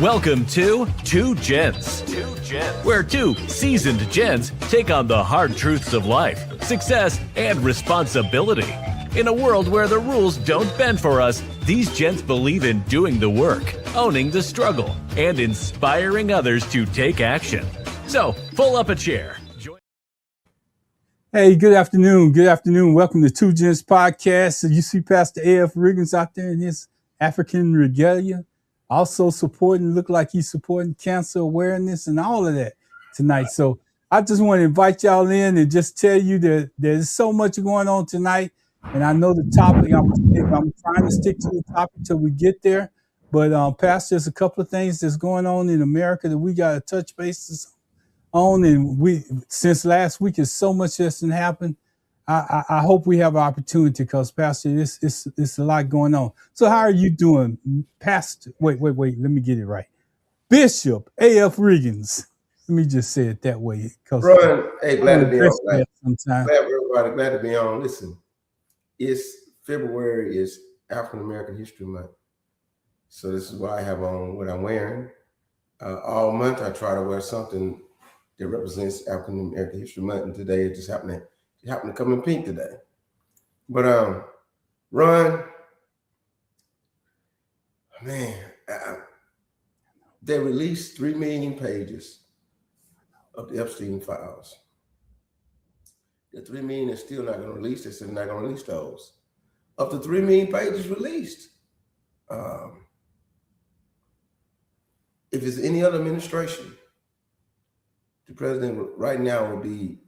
Welcome to Two Gents, where two seasoned gents take on the hard truths of life, success, and responsibility. In a world where the rules don't bend for us, these gents believe in doing the work, owning the struggle, and inspiring others to take action. So, pull up a chair. Hey, good afternoon. Good afternoon. Welcome to Two Gents Podcast. So you see Pastor A.F. Riggins out there in his African regalia, also look like he's supporting cancer awareness and all of that tonight. So I just want to invite y'all in and just tell you that there's so much going on tonight. And I know the topic, I'm trying to stick to the topic till we get there. But Pastor, there's a couple of things that's going on in America that we got to touch bases on. And since last week, there's so much that's happened. I hope we have an opportunity because, Pastor, it's a lot going on. So how are you doing, Pastor? Wait, let me get it right. Bishop A.F. Riggins. Let me just say it that way. Ron, hey, glad to be on. Sometime. Glad to be on. Listen, February is African American History Month. So this is why I have on what I'm wearing. All month I try to wear something that represents African American History Month, and today it just happened to come in pink today. But Ron, man, they released 3 million pages of the Epstein files. The 3 million is still not going to release. They said they're not going to release those. Of the 3 million pages released, if it's any other administration, the president right now will be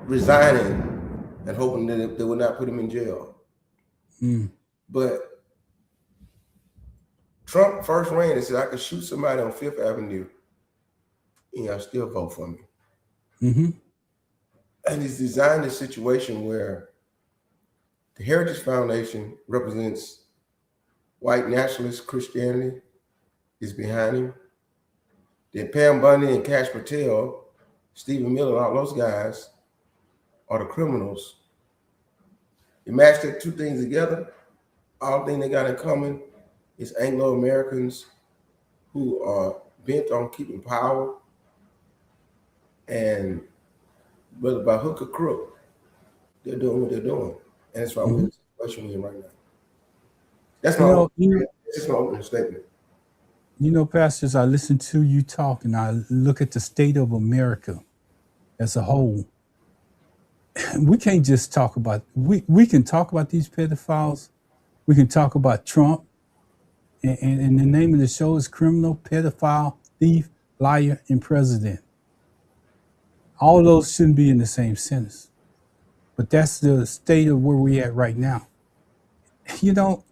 resigning and hoping that they will not put him in jail. But Trump first ran and said, I could shoot somebody on Fifth Avenue and y'all still vote for me. And he's designed a situation where the Heritage Foundation represents white nationalist Christianity, is behind him. Then Pam Bondi and Cash Patel, Stephen Miller, all those guys are the criminals. You match the two things together, all thing they got in common is Anglo-Americans who are bent on keeping power, and whether by hook or crook, they're doing what they're doing. And that's why we're in the situation we're in right now. That's my opening statement. You know, pastors, I listen to you talk and I look at the state of America as a whole. We can't just talk about, we can talk about these pedophiles. We can talk about Trump. And the name of the show is Criminal, Pedophile, Thief, Liar, and President. All those shouldn't be in the same sentence. But that's the state of where we're at right now. You know,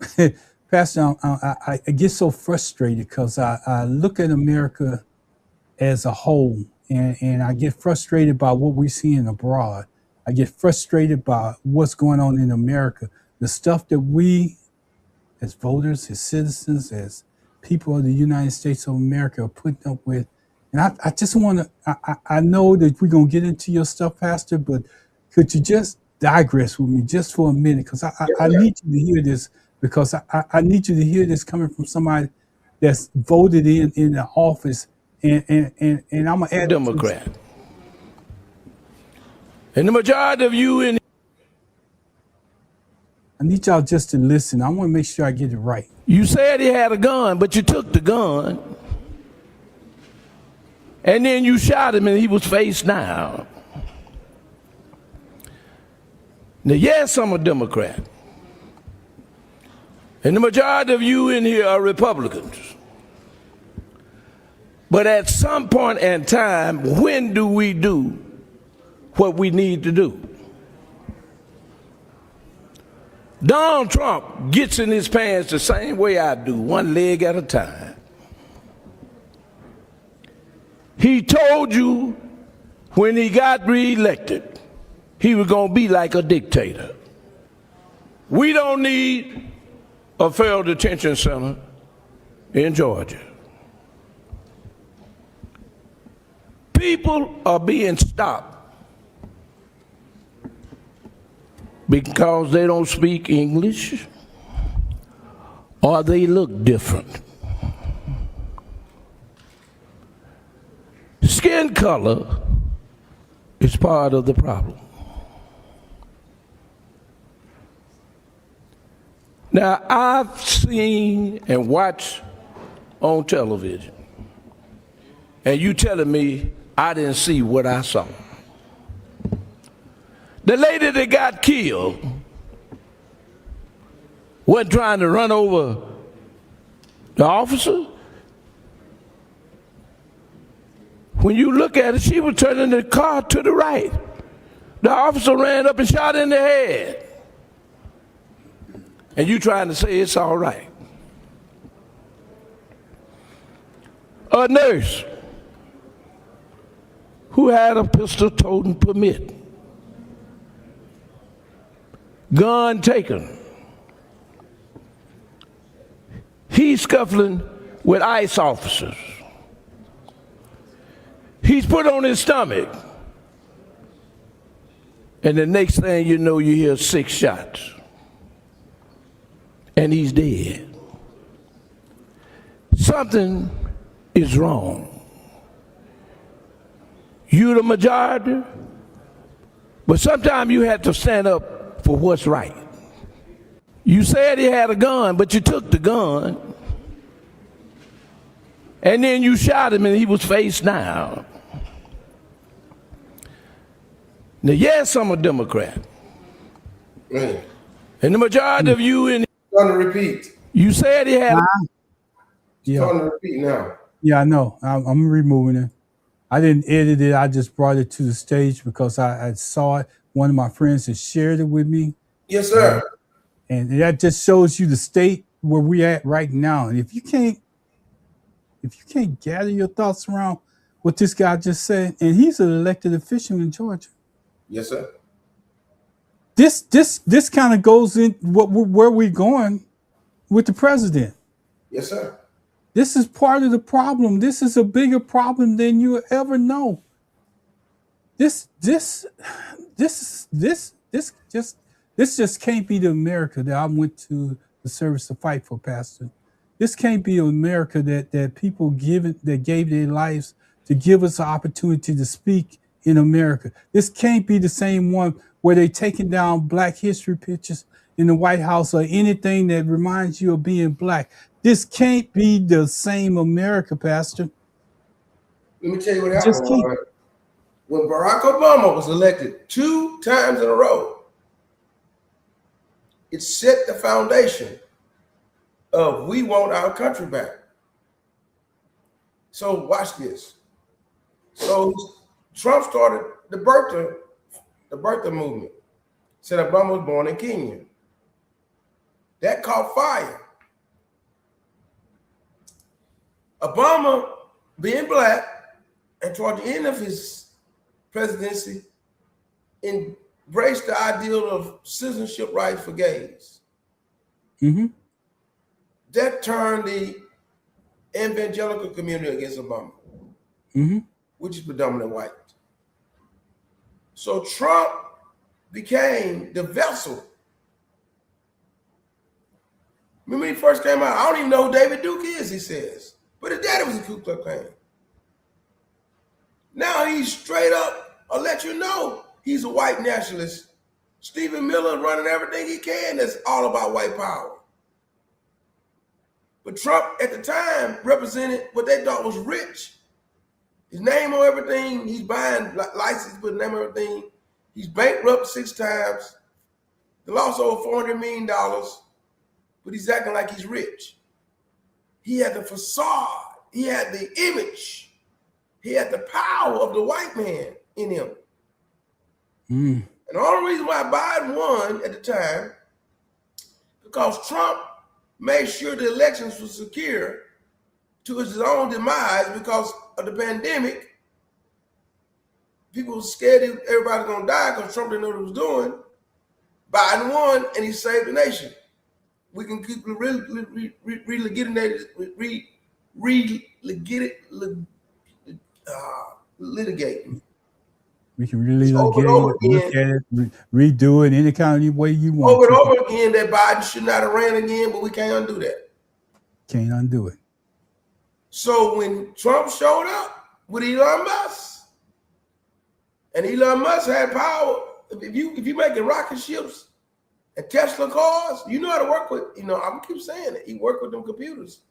Pastor, I get so frustrated because I look at America as a whole, and I get frustrated by what we're seeing abroad. I get frustrated by what's going on in America. The stuff that we, as voters, as citizens, as people of the United States of America are putting up with. And I just want to, I know that we're going to get into your stuff, Pastor, but could you just digress with me just for a minute? Because I need you to hear this. Because I need you to hear this coming from somebody that's voted in the office, and I'm a Democrat. And the majority of you in. I need y'all just to listen. I want to make sure I get it right. You said he had a gun, but you took the gun, and then you shot him, and he was face down. Now, yes, I'm a Democrat. And the majority of you in here are Republicans. But at some point in time, when do we do what we need to do? Donald Trump gets in his pants the same way I do, one leg at a time. He told you when he got reelected, he was going to be like a dictator. We don't need a federal detention center in Georgia. People are being stopped because they don't speak English, or they look different. Skin color is part of the problem. Now, I've seen and watched on television, and you telling me I didn't see what I saw. The lady that got killed wasn't trying to run over the officer. When you look at it, she was turning the car to the right. The officer ran up and shot her in the head. And you trying to say it's all right. A nurse who had a pistol toting permit, gun taken. He's scuffling with ICE officers. He's put on his stomach. And the next thing you know, you hear 6 shots. And he's dead. Something is wrong. You the majority, but sometimes you have to stand up for what's right. You said he had a gun, but you took the gun, and then you shot him and he was face down. Now, yes, I'm a Democrat. Man. And the majority of you in Trying to repeat. you said he had Yeah, Trying to repeat now. yeah, I know. I'm removing it. I didn't edit it. I just brought it to the stage because I saw it. One of my friends had shared it with me, Yes, sir. and that just shows you the state where we at right now. And if you can't gather your thoughts around what this guy just said, and he's an elected official in Georgia. Yes, sir. This kind of goes in where we're going with the president. Yes, sir. This is part of the problem. This is a bigger problem than you ever know. This just can't be the America that I went to the service to fight for, Pastor. This can't be America that people gave their lives to give us an opportunity to speak in America. This can't be the same one where they're taking down Black history pictures in the White House or anything that reminds you of being Black. This can't be the same America, Pastor. Let me tell you what Just happened. keep- All right? When Barack Obama was elected 2 times in a row, it set the foundation of we want our country back. So watch this. So Trump started the birther movement. Said Obama was born in Kenya. That caught fire. Obama, being Black, and toward the end of his presidency, embraced the ideal of citizenship rights for gays. Mm-hmm. That turned the evangelical community against Obama, Mm-hmm. which is predominantly white. So Trump became the vessel. Remember when he first came out, I don't even know who David Duke is, he says. But his daddy was a Ku Klux Klan. Now he's straight up, I'll let you know, he's a white nationalist. Stephen Miller running everything he can that's all about white power. But Trump at the time represented what they thought was rich. His name on everything, he's buying license, put name on everything. He's bankrupt 6 times. He lost over $400 million, but he's acting like he's rich. He had the facade, he had the image, he had the power of the white man in him. Mm. And the only reason why Biden won at the time, because Trump made sure the elections were secure to his own demise because of the pandemic. People were scared that everybody was going to die because Trump didn't know what he was doing. Biden won and he saved the nation. We can keep litigating. We can really Over look and at over it, look again. at it, redo it any kind of way you want. Over and to. over again that Biden should not have ran again, but we can't undo that. Can't undo it. So when Trump showed up with Elon Musk, and Elon Musk had power, if you making rocket ships and Tesla cars, you know how to work with, I'm gonna keep saying it. He worked with them computers.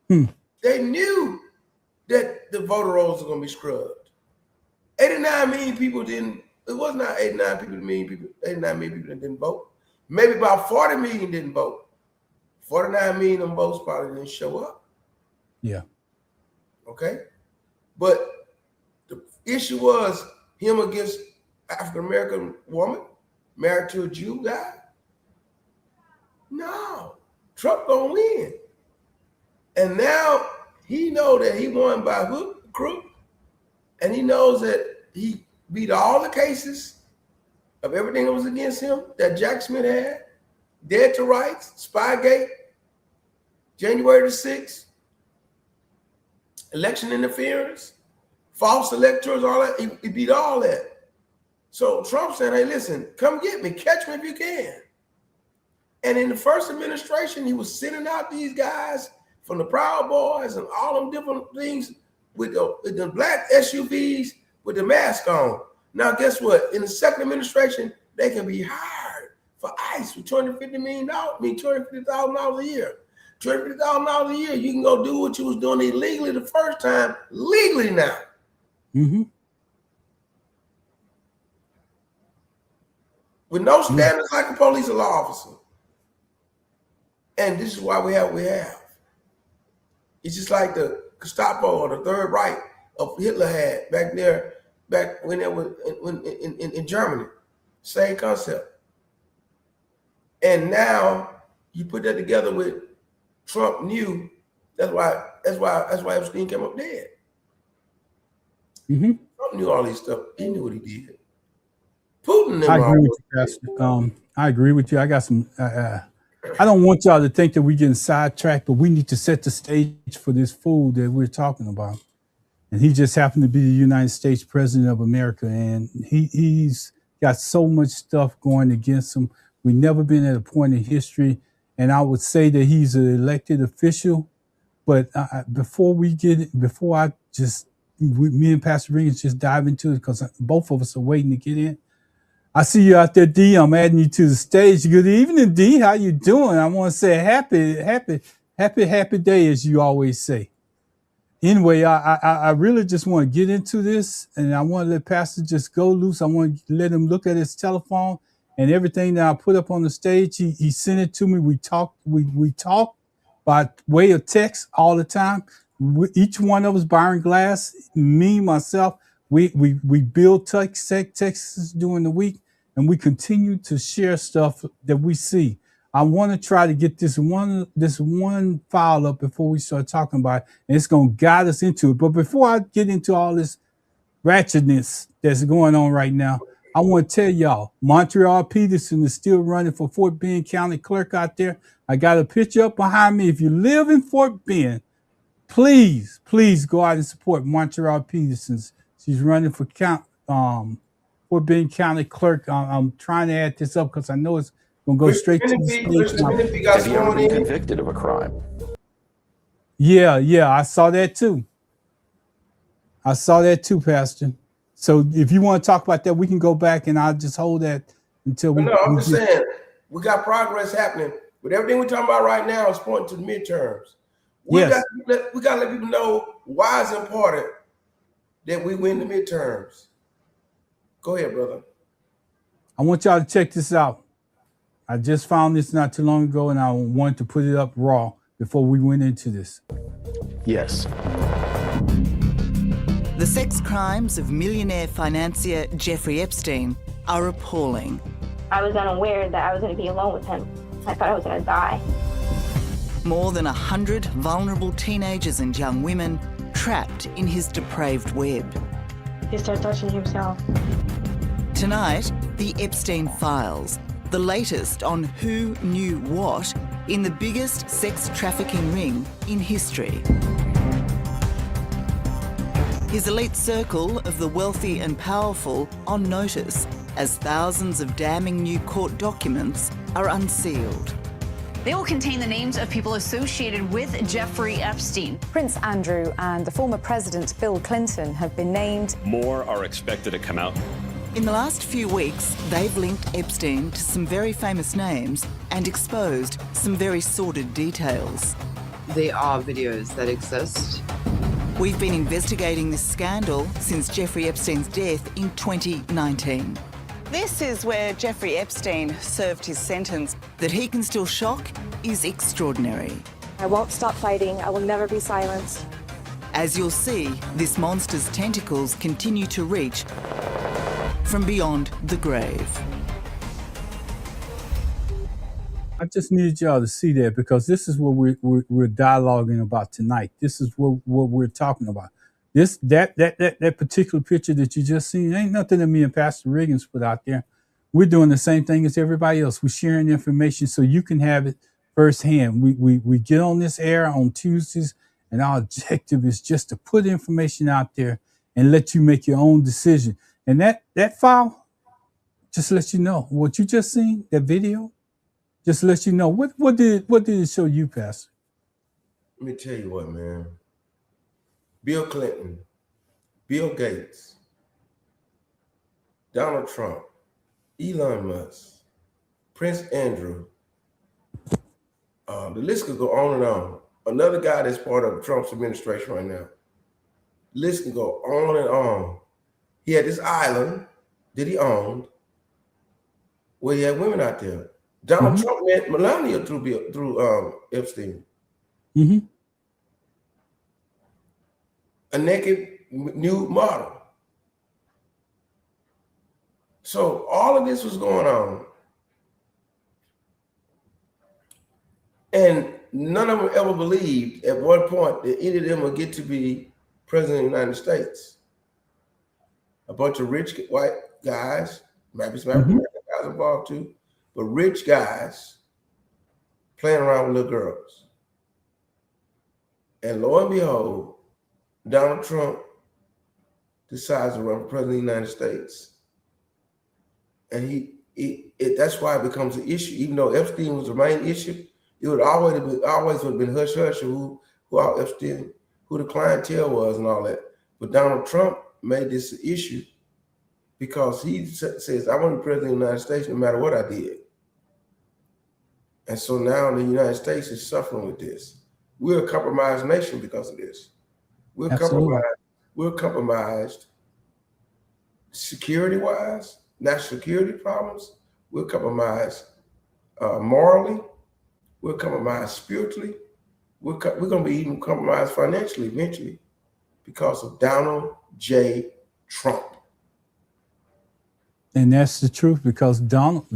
They knew that the voter rolls are gonna be scrubbed. 89 million people didn't. It was not 89 million people that didn't vote. Maybe about 40 million didn't vote. 49 million of them votes probably didn't show up. Yeah. Okay. But the issue was him against African-American woman married to a Jew guy. No, Trump gonna win. And now he know that he won by hook, crook, and he knows that he beat all the cases of everything that was against him that Jack Smith had, Dead to Rights, Spygate, January the 6th, election interference, false electors, all that. He beat all that. So Trump said, hey, listen, come get me. Catch me if you can. And in the first administration, he was sending out these guys from the Proud Boys and all them different things with the black SUVs with the mask on. Now, guess what? In the second administration, they can be hired for ICE for $250 million, $250,000 a year. $250,000 a year, you can go do what you was doing illegally the first time, legally now. With no standards like a police or law officer. And this is why we have what we have. It's just like the Gestapo or the Third Reich of Hitler had back when it was in Germany. Same concept. And now you put that together with Trump knew. That's why Epstein came up dead. Trump knew all these stuff. He knew what he did. Putin. I agree with you, Pastor. I agree with you. I got some. I don't want y'all to think that we're getting sidetracked, but we need to set the stage for this fool that we're talking about. And he just happened to be the United States President of America, and he's got so much stuff going against him. We've never been at a point in history, and I would say that he's an elected official. But before me and Pastor Ringens just dive into it, because both of us are waiting to get in. I see you out there, D. I'm adding you to the stage. Good evening, D. How you doing? I want to say happy day, as you always say. Anyway, I really just want to get into this, and I want to let Pastor just go loose. I want to let him look at his telephone and everything that I put up on the stage. He sent it to me. We talk by way of text all the time. Each one of us, Byron Glass, me, myself, we build texts during the week, and we continue to share stuff that we see. I want to try to get this one file up before we start talking about it, and it's going to guide us into it. But before I get into all this ratchetness that's going on right now, I want to tell y'all, Montreal Peterson is still running for Fort Bend County Clerk out there. I got a picture up behind me. If you live in Fort Bend, please go out and support Montreal Peterson. She's running for Fort Bend County Clerk. I'm trying to add this up because I know it's going to go straight to the stage. Have you ever been convicted of a crime? Yeah, I saw that too. Pastor. So if you want to talk about that, we can go back and I'll just hold that until we. No, I'm just saying we got progress happening. But everything we're talking about right now is pointing to the midterms. We got to let people know why it's important that we win the midterms. Go ahead, brother. I want y'all to check this out. I just found this not too long ago, and I wanted to put it up raw before we went into this. Yes. The sex crimes of millionaire financier Jeffrey Epstein are appalling. I was unaware that I was going to be alone with him. I thought I was going to die. More than 100 vulnerable teenagers and young women trapped in his depraved web. He started touching himself. Tonight, the Epstein Files, the latest on who knew what in the biggest sex trafficking ring in history. His elite circle of the wealthy and powerful on notice as thousands of damning new court documents are unsealed. They will contain the names of people associated with Jeffrey Epstein. Prince Andrew and the former President Bill Clinton have been named. More are expected to come out. In the last few weeks, they've linked Epstein to some very famous names and exposed some very sordid details. There are videos that exist. We've been investigating this scandal since Jeffrey Epstein's death in 2019. This is where Jeffrey Epstein served his sentence. That he can still shock is extraordinary. I won't stop fighting. I will never be silenced. As you'll see, this monster's tentacles continue to reach from beyond the grave. I just needed y'all to see that because this is what we're dialoguing about tonight. This is what we're talking about. That particular picture that you just seen ain't nothing that me and Pastor Riggins put out there. We're doing the same thing as everybody else. We're sharing information so you can have it firsthand. We get on this air on Tuesdays, and our objective is just to put information out there and let you make your own decision. And that file just lets you know what you just seen, that video. Just let you know what did it show you, Pastor? Let me tell you what, man. Bill Clinton, Bill Gates, Donald Trump, Elon Musk, Prince Andrew. The list could go on and on. Another guy that's part of Trump's administration right now. The list can go on and on. He had this island that he owned where he had women out there. Donald Trump met Melania through Epstein. Mm-hmm. A naked nude model. So all of this was going on. And none of them ever believed at one point that any of them would get to be president of the United States. A bunch of rich white guys, maybe some African American guys involved too, but rich guys playing around with little girls. And lo and behold, Donald Trump decides to run for president of the United States. And that's why it becomes an issue. Even though Epstein was the main issue, it would always would have been hush hush who Epstein, who the clientele was and all that. But Donald Trump made this an issue because he says, I want to be president of the United States no matter what I did. And so now the United States is suffering with this. We're a compromised nation because of this. We're compromised security-wise, national security problems. We're compromised morally. We're compromised spiritually. We're going to be even compromised financially eventually because of Donald J. Trump. And that's the truth because Donald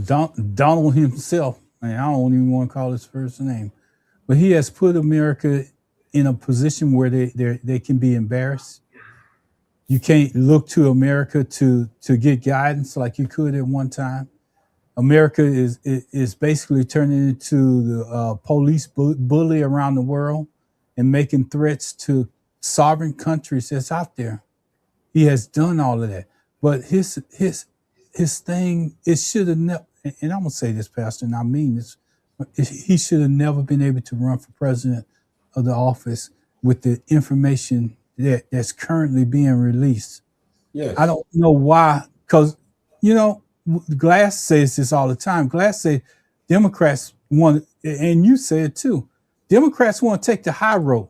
himself, and I don't even want to call his first name, but he has put America in a position where they can be embarrassed. You can't look to America to get guidance like you could at one time. America is basically turning into the police bully around the world and making threats to sovereign countries that's out there. He has done all of that, but his thing, it should have never. And I'm gonna say this, Pastor, and I mean this. He should have never been able to run for president of the office with the information that's currently being released. Yes. I don't know why, because Glass says this all the time. Glass said Democrats want, and you say it too. Democrats want to take the high road.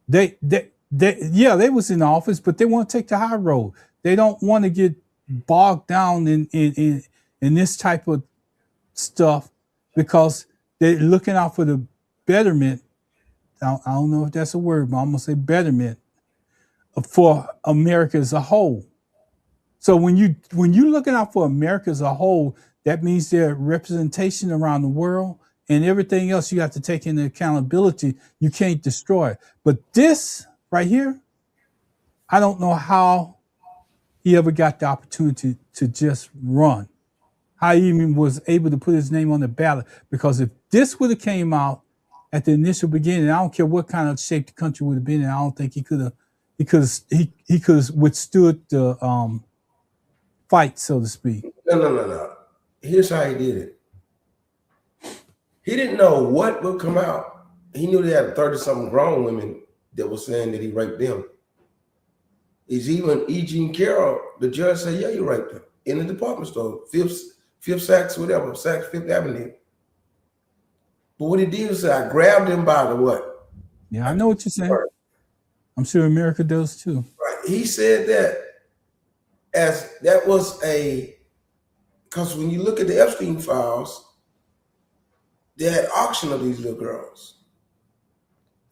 They was in office, but they want to take the high road. They don't want to get bogged down in this type of stuff because they're looking out for the betterment. I don't know if that's a word, but I'm gonna say betterment for America as a whole. So when you're looking out for America as a whole, that means their representation around the world and everything else you have to take into accountability. You can't destroy it. But this right here, I don't know how he ever got the opportunity to just run. How he even was able to put his name on the ballot. Because if this would have came out at the initial beginning, I don't care what kind of shape the country would have been in, I don't think he could have withstood the fight, so to speak. No. Here's how he did it. He didn't know what would come out. He knew they had 30-something grown women that were saying that he raped them. Is even E. Jean Carroll, the judge said, yeah, you raped her in the department store, Fifth Saks, whatever, Saks Fifth Avenue. But what he did was say, I grabbed him by the what? Yeah, I know what you're saying. I'm sure America does too. Right. He said that as that was because when you look at the Epstein files, they had auction of these little girls.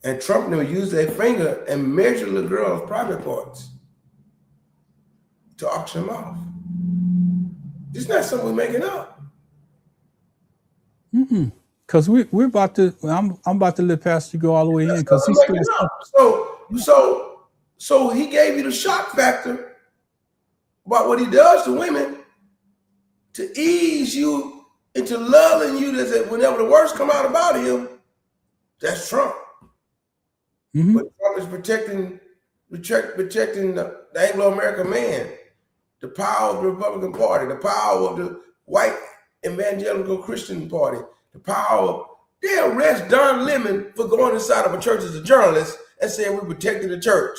And Trump never used their finger and measured little girls' private parts to auction them off. This is not something we're making up. Because we're about to. I'm about to let Pastor go all the way in because he's still. So he gave you the shock factor about what he does to women to ease you into loving you. That whenever the worst come out about him, that's Trump. But Trump is protecting the Anglo-American man, the power of the Republican Party, the power of the white evangelical Christian Party, the power of, they arrest Don Lemon for going inside of a church as a journalist and saying we protected the church.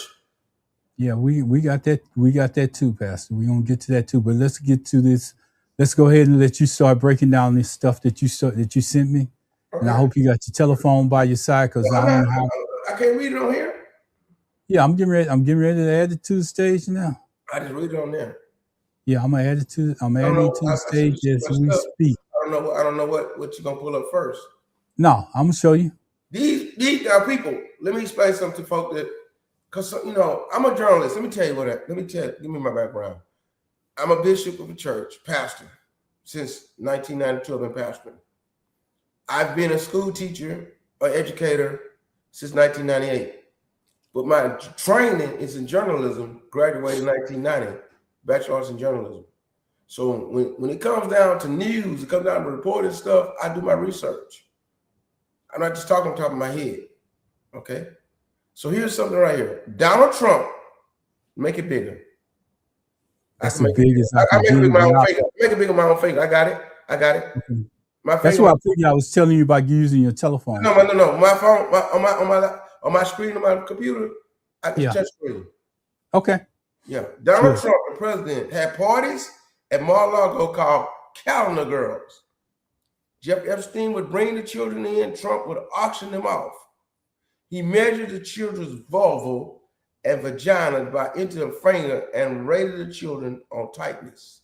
Yeah, we got that. We got that too, Pastor. We're gonna get to that too. But let's get to this. Let's go ahead and let you start breaking down this stuff that you sent me. Okay. And I hope you got your telephone by your side because I can't read it on here. Yeah, I'm getting ready to add it to the stage now. I just read it on there. Yeah, I'm adding it to the stage as we speak. I don't know what you're gonna pull up first. No, I'm gonna show you. These are people. Let me explain something to folks that, because I'm a journalist. Let me tell you give me my background. I'm a bishop of a church, pastor. Since 1992, I've been pastoring. I've been a school teacher or educator since 1998. But my training is in journalism, graduated in 1990, bachelor's in journalism. So when it comes down to news, it comes down to reporting stuff, I do my research. I'm not just talking on top of my head, okay? So here's something right here. Donald Trump, make it bigger. That's the biggest I can do. Make it bigger with my own finger. I got it. Okay. That's why I figured I was telling you about using your telephone. No. My phone, on my screen, on my computer, I can touch screen. Okay. Yeah. Donald Trump, the president, had parties at Mar-a-Lago called Calendar Girls. Jeffrey Epstein would bring the children in. Trump would auction them off. He measured the children's vulva and vagina by inch of finger and rated the children on tightness.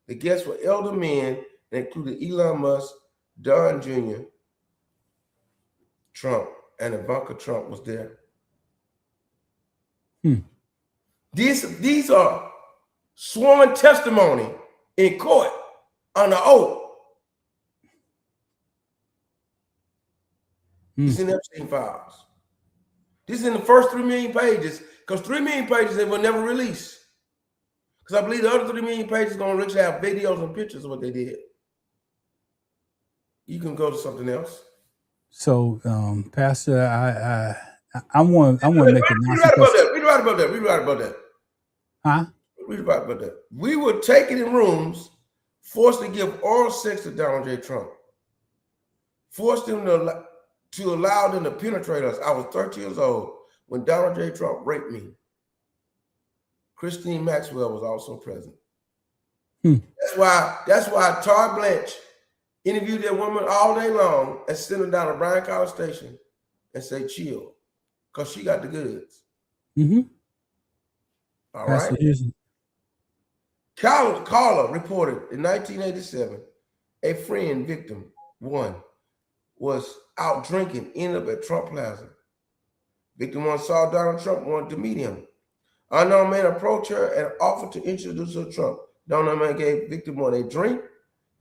The guests were elder men that included Elon Musk, Don Jr., Trump, and Ivanka Trump was there. These are sworn testimony in court on the oath. It's in Epstein files. This is in the first 3 million pages, because 3 million pages they will never release. Because I believe the other 3 million pages are going to actually have videos and pictures of what they did. You can go to something else. So, Pastor, I want to make a announcement. Read about that. Huh? Read about that. We were taken in rooms, forced to give oral sex to Donald J. Trump, forced them to allow them to penetrate us. I was 13 years old when Donald J. Trump raped me. Christine Maxwell was also present. That's why Todd Blanche interviewed that woman all day long and sent her down to Bryan College Station and say, chill, because she got the goods. All right. Carla reported in 1987, a friend, victim one, was out drinking, ended up at Trump Plaza. Victim one saw Donald Trump, wanted to meet him. Unknown man approached her and offered to introduce her to Trump. The unknown man gave victim one a drink.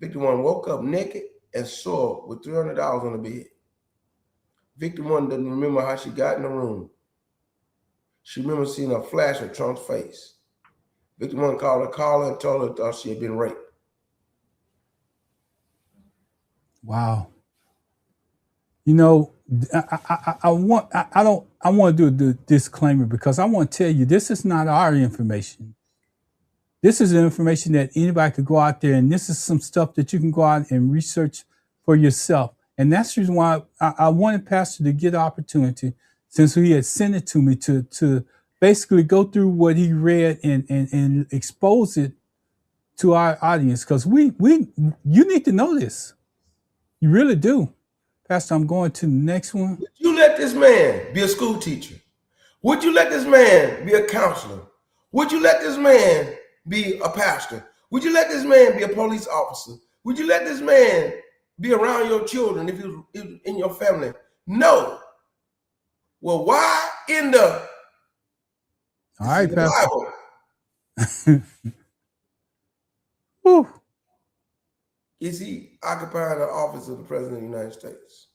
Victim one woke up naked and sore with $300 on the bed. Victim one doesn't remember how she got in the room. She remembers seeing a flash of Trump's face. Victim one called her caller and told her thought she had been raped. Wow. You know, I want to do the disclaimer because I want to tell you this is not our information. This is information that anybody could go out there, and this is some stuff that you can go out and research for yourself And that's the reason why I wanted Pastor to get the opportunity, since he had sent it to me, to basically go through what he read and expose it to our audience. Because you need to know this. You really do. Pastor, I'm going to the next one. Would you let this man be a school teacher? Would you let this man be a counselor? Would you let this man be a pastor? Would you let this man be a police officer? Would you let this man be around your children if you in your family? No. Well, why in the all right, Pastor. Bible is he occupying the office of the President of the United States?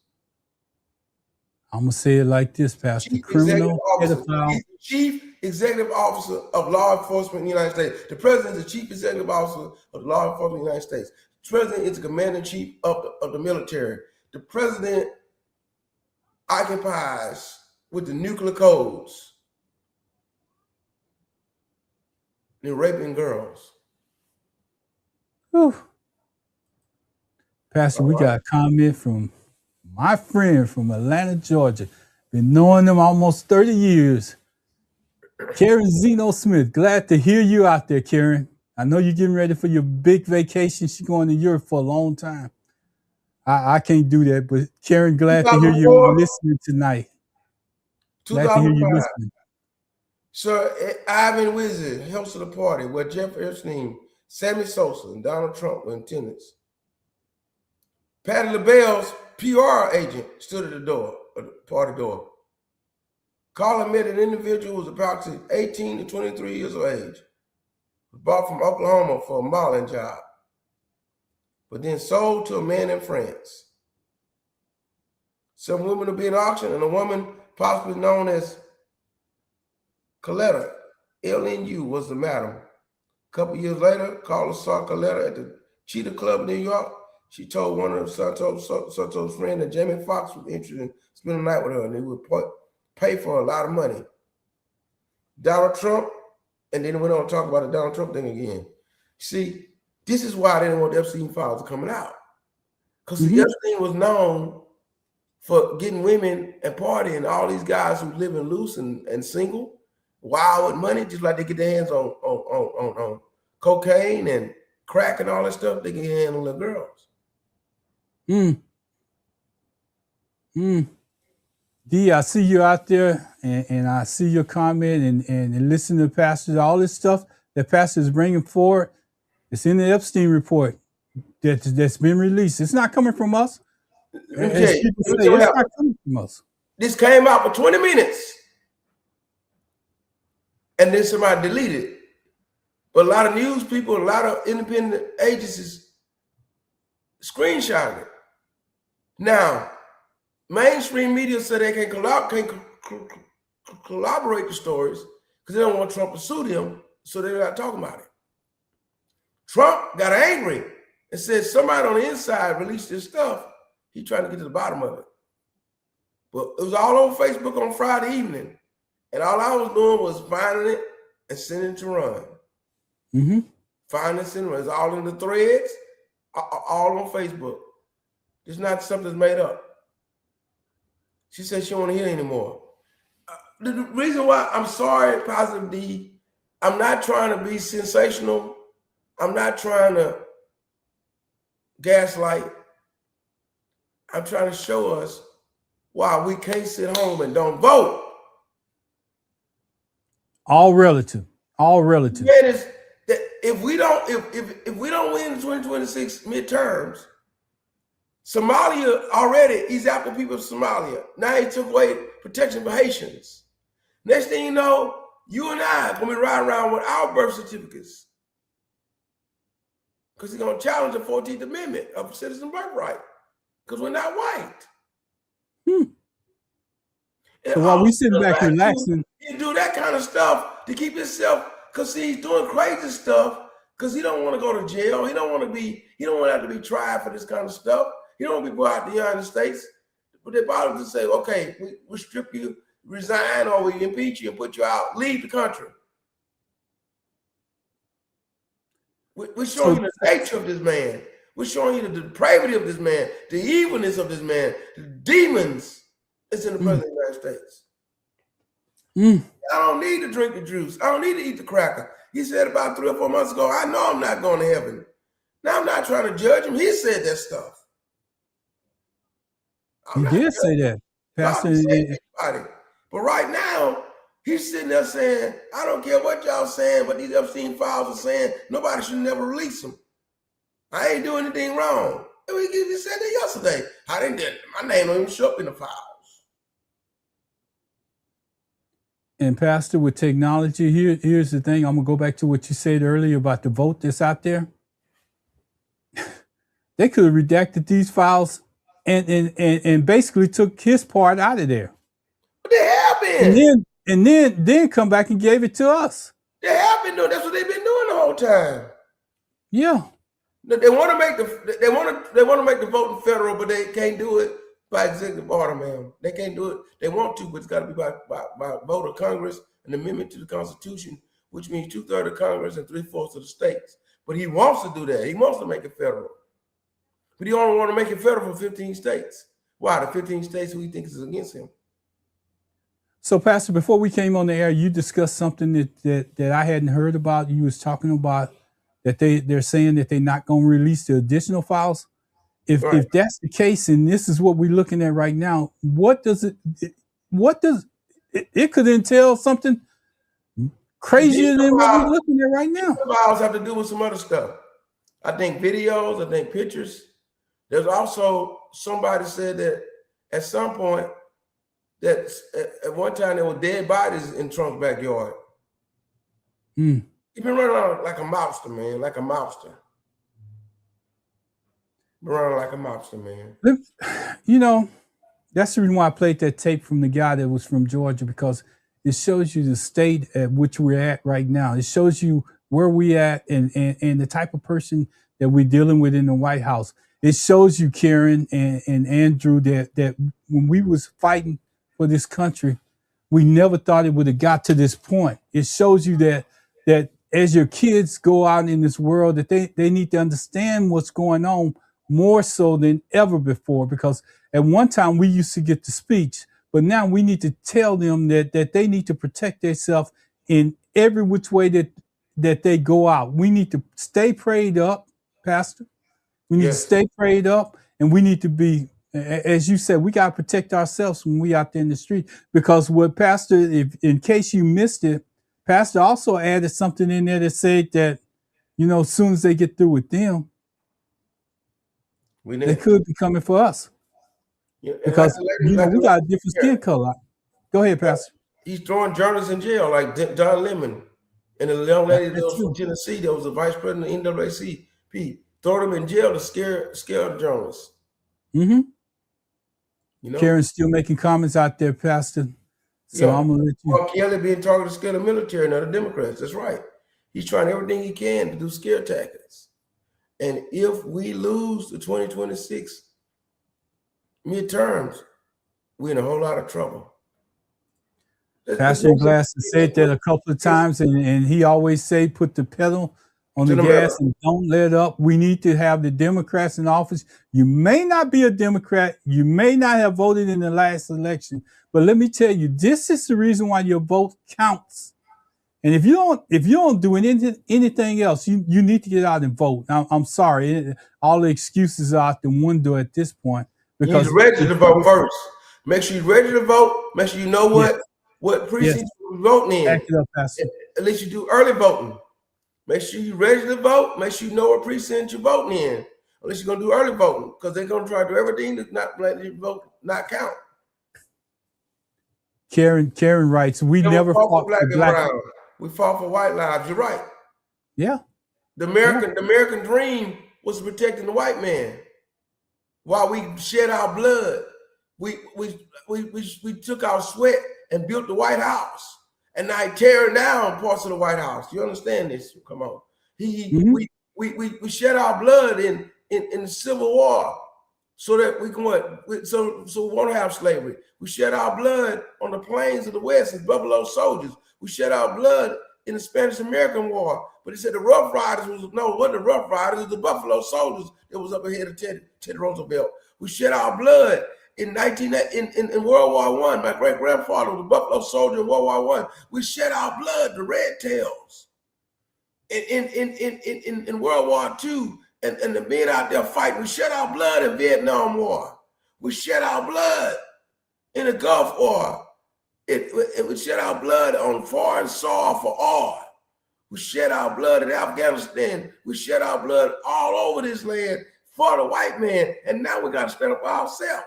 I'm going to say it like this, Pastor. Criminal, pedophile. He's the Chief Executive Officer of Law Enforcement in the United States. The President is the Chief Executive Officer of Law Enforcement in the United States. The President is the Commander-in-Chief of the military. The President occupies with the nuclear codes and raping girls. Whew. Pastor, we got a comment from my friend from Atlanta, Georgia. Been knowing them almost 30 years. Karen Zeno Smith, glad to hear you out there, Karen. I know you're getting ready for your big vacation. She's going to Europe for a long time. I can't do that, but Karen, glad to hear you listening tonight. Glad to hear you listening. Sir Ivan Wizard hosted a party where Jeffrey Epstein, Sammy Sosa, and Donald Trump were in attendance. Patti LaBelle's PR agent stood at the party door. Carla met an individual who was approximately 18 to 23 years of age, was bought from Oklahoma for a modeling job, but then sold to a man in France. Some women are being auctioned, and a woman possibly known as Coletta, LNU, was the madam. A couple years later, Carla saw Coletta at the Cheetah Club in New York. She told one of Santos' friends that Jamie Foxx was interested in spending the night with her, and he would pay for a lot of money. Donald Trump, and then went on to talk about the Donald Trump thing again. See, this is why they didn't want the Epstein files coming out. Because Epstein was known for getting women and partying, all these guys who living loose and single, wild with money, just like they get their hands on cocaine and crack and all that stuff, they can handle little girls. D, I see you out there, and I see your comment and listen to pastors, all this stuff that pastors bringing forward. It's in the Epstein report that's been released. It's not coming from us. Okay. It's not coming from us. This came out for 20 minutes, and then somebody deleted it. But a lot of news people, a lot of independent agencies screenshotted it. Now, mainstream media said they can't collaborate the stories because they don't want Trump to sue them, so they're not talking about it. Trump got angry and said somebody on the inside released this stuff. He's trying to get to the bottom of it. But it was all on Facebook on Friday evening, and all I was doing was finding it and sending it to run. Finding it and run. It's all in the threads, all on Facebook. It's not something that's made up. She said she don't want to hear anymore. The reason why, I'm sorry, Positive D, I'm not trying to be sensational. I'm not trying to gaslight. I'm trying to show us why we can't sit home and don't vote. All relative. All relative. That is, that if we don't win the 2026 midterms, Somalia already, he's after people of Somalia. Now he took away protection for Haitians. Next thing you know, you and I are going to be riding around with our birth certificates because he's going to challenge the 14th Amendment of citizen birthright because we're not white. So while we sitting back relaxing, he do that kind of stuff to keep himself, because he's doing crazy stuff because he don't want to go to jail. He don't want to have to be tried for this kind of stuff. He don't want to be brought out the United States. But they brought him to say, okay, we strip you, resign, or we impeach you and put you out, leave the country. We're showing you the nature of this man. We're showing you the depravity of this man, the evilness of this man, the demons that's in the president of the United States. I don't need to drink the juice. I don't need to eat the cracker. He said about 3 or 4 months ago, I know I'm not going to heaven. Now I'm not trying to judge him. He said that stuff. He did say that, Pastor. But right now, he's sitting there saying, I don't care what y'all saying, but these Epstein files are saying nobody should never release them. I ain't doing anything wrong. He said that yesterday. My name don't even show up in the files. And Pastor, with technology, here's the thing. I'm gonna go back to what you said earlier about the vote that's out there. They could have redacted these files and basically took his part out of there. But they have been. And then come back and gave it to us. They have been doing. That's what they've been doing the whole time. Yeah. They want to make the voting federal, but they can't do it by executive order, man. They can't do it. They want to, but it's got to be by vote of Congress, an amendment to the Constitution, which means 2/3 of Congress and 3/4 of the states. But he wants to do that. He wants to make it federal. But he only want to make it federal for 15 states. Why? The 15 states who he thinks is against him. So, Pastor, before we came on the air, you discussed something that I hadn't heard about. You was talking about that they're saying that they're not going to release the additional files. If that's the case, and this is what we're looking at right now, what does it could entail something crazier than what we're looking at right now? The files have to do with some other stuff. I think videos, I think pictures. There's also somebody said that at some point that at one time there were dead bodies in Trump's backyard. He's been running around like a mobster, man, like a mobster. Running like a mobster, man. You know, that's the reason why I played that tape from the guy that was from Georgia, because it shows you the state at which we're at right now. It shows you where we at and the type of person that we're dealing with in the White House. It shows you, Karen and Andrew, that when we was fighting for this country, we never thought it would have got to this point. It shows you that as your kids go out in this world, that they need to understand what's going on more so than ever before, because at one time we used to get the speech, but now we need to tell them that they need to protect themselves in every which way that they go out. We need to stay prayed up, Pastor. We need to stay prayed up, and we need to be, as you said, we got to protect ourselves when we out there in the street, because what Pastor, in case you missed it, Pastor also added something in there that said that, you know, as soon as they get through with them, they could be coming for us. Because, you know, we got a different skin color. Go ahead, Pastor. He's throwing journalists in jail, like Don Lemon and the young lady that was from Tennessee that was the vice president of NAACP. Throw them in jail to scare the journalists. Mm-hmm. You know? Karen's still making comments out there, Pastor. So I'm going to let you. Well, Kelly being targeted to scare the military and other Democrats. That's right. He's trying everything he can to do scare tactics. And if we lose the 2026 midterms, we're in a whole lot of trouble. Pastor Glass said that a couple of times, and he always say, put the pedal on the gas and don't let up. We need to have the Democrats in office. You may not be a Democrat. You may not have voted in the last election, but let me tell you, this is the reason why your vote counts. And if you don't do anything else, you need to get out and vote. Now, I'm sorry, all the excuses are out the window at this point. Because you're ready to vote first. Make sure you're ready to vote. Make sure you know what precinct you're voting in. Back it up, Pastor. At least you do early voting. Make sure you're ready to vote. Make sure you know what precinct you're voting in. At least you're gonna do early voting, because they're gonna try to do everything to not let your vote not count. Karen writes, we never fought for black. We fought for white lives. You're right. Yeah. The American dream was protecting the white man. While we shed our blood, we took our sweat and built the White House. And now tearing down parts of the White House. You understand this? Come on. We shed our blood in the Civil War so that we can so we won't have slavery. We shed our blood on the plains of the West as Buffalo soldiers. We shed our blood in the Spanish-American War. But he said the Rough Riders wasn't the Rough Riders, it was the Buffalo Soldiers that was up ahead of Teddy Roosevelt. We shed our blood in World War I. My great-grandfather was a Buffalo Soldier in World War I. We shed our blood, the Red Tails. In World War II, and the men out there fighting, we shed our blood in Vietnam War. We shed our blood in the Gulf War. We shed our blood on foreign soil for oil. We shed our blood in Afghanistan. We shed our blood all over this land for the white man. And now we got to stand up for ourselves.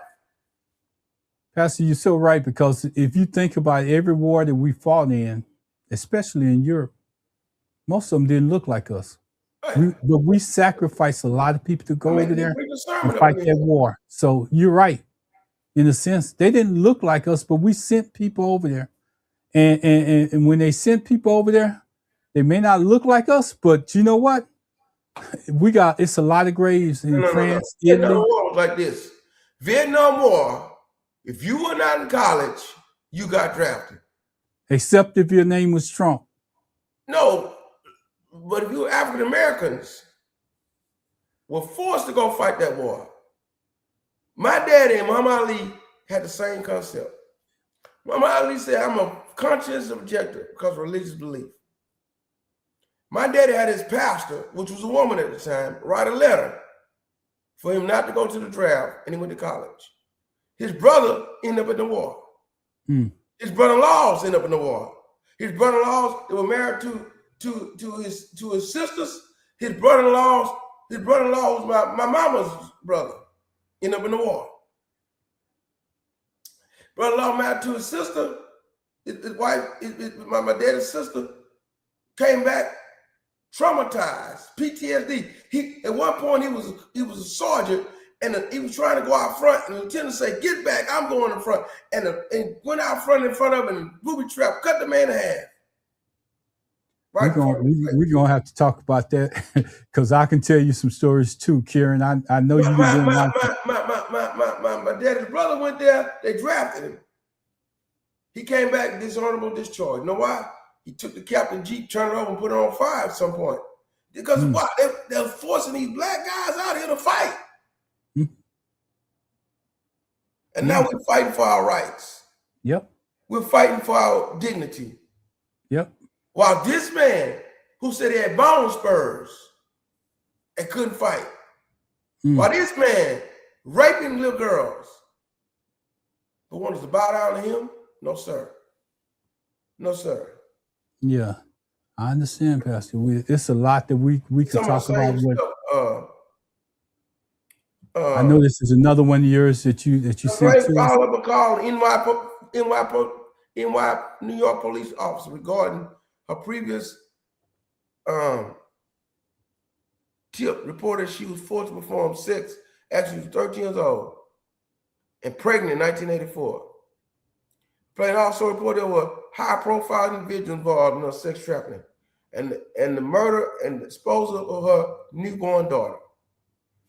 Pastor, you're so right, because if you think about every war that we fought in, especially in Europe, most of them didn't look like us. Right. But we sacrificed a lot of people to go over there and fight that war. So you're right. In a sense, they didn't look like us, but we sent people over there. And when they sent people over there, they may not look like us, but you know what? It's a lot of graves in France. Vietnam War was like this. Vietnam War, if you were not in college, you got drafted. Except if your name was Trump. No, but if you were African Americans, were forced to go fight that war. My daddy and Muhammad Ali had the same concept. Muhammad Ali said, I'm a conscious objector because of religious belief. My daddy had his pastor, which was a woman at the time, write a letter for him not to go to the draft, and he went to college. His brother ended up in the war. His brother-in-laws ended up in the war. His brother-in-laws, they were married to his sisters. His brother-in-law was my mama's brother. Ended up in the war. Brother-in-law married to his sister. His wife, my daddy's sister, came back traumatized, PTSD. At one point he was a sergeant, and he was trying to go out front, and the lieutenant said, "Get back! I'm going in front." And went out front in front of him, and booby trap, cut the man in half. Right, we're gonna have to talk about that, because I can tell you some stories too, Kieran. I know you've been doing my daddy's brother went there. They drafted him. He came back dishonorable discharge. You know why? He took the captain Jeep, turned it over, and put it on fire at some point. Because why? They're forcing these black guys out here to fight. And now we're fighting for our rights. Yep. We're fighting for our dignity. Yep. While this man, who said he had bone spurs and couldn't fight, while this man raping little girls, who wants to bow down to him? No, sir. No, sir. Yeah, I understand, Pastor. It's a lot that we can talk about. I know this is another one of yours that you sent to us. Up a call NY New York police officer regarding her previous tip reported she was forced to perform sex after she was 13 years old and pregnant in 1984. Plain also reported there were high-profile individuals involved in her sex trafficking and the murder and disposal of her newborn daughter.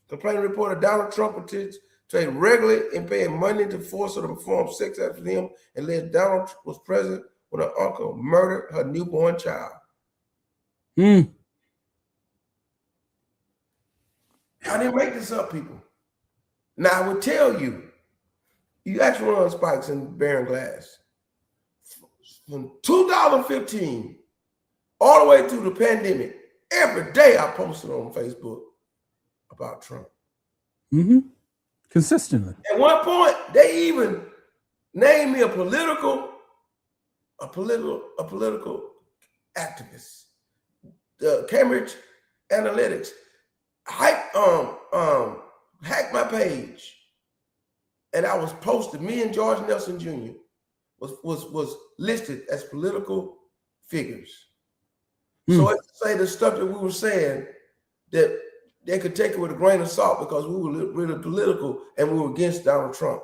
Complainant reported Donald Trump participated regularly in paying money to force her to perform sex acts with him, and alleged Donald was present when her uncle murdered her newborn child. I didn't make this up, people. Now, I would tell you, you actually run spikes in bearing glass. From 2015 all the way through the pandemic, every day I posted on Facebook about Trump. Consistently. At one point, they even named me a political activist. The Cambridge Analytics hacked my page, and I was posted. Me and George Nelson Jr. was listed as political figures. So it's to say the stuff that we were saying, that they could take it with a grain of salt because we were really political and we were against Donald Trump.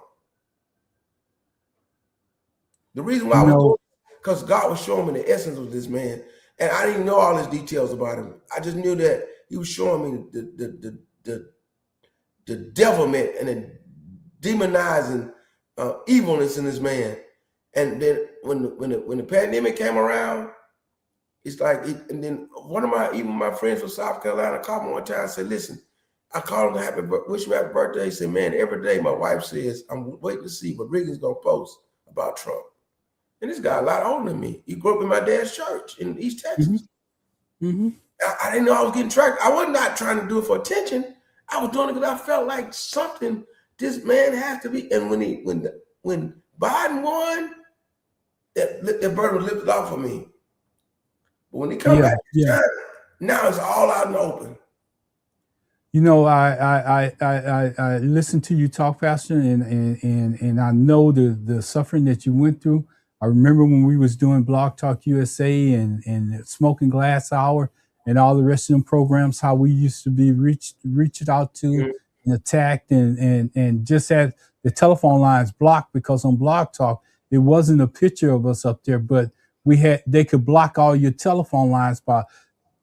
The reason why I was doing it, because God was showing me the essence of this man, and I didn't know all his details about him. I just knew that he was showing me the devilment and the demonizing evilness in this man. And then when the pandemic came around, it's like, and then one of my friends from South Carolina called me one time and said, listen, I called him to wish him happy birthday. He said, man, every day my wife says, I'm waiting to see what Reagan's going to post about Trump. And this guy a lot older than me. He grew up in my dad's church in East Texas. I didn't know I was getting tracked. I was not trying to do it for attention. I was doing it because I felt like something, this man has to be. And when Biden won, that burden was lifted off of me. But when he come back, now it's all out in the open. You know, I listened to you talk, Pastor, and I know the suffering that you went through. I remember when we was doing Blog Talk USA and Smoking Glass Hour and all the rest of them programs, how we used to be reached out to and attacked and just had the telephone lines blocked because on Blog Talk, it wasn't a picture of us up there, but they could block all your telephone lines by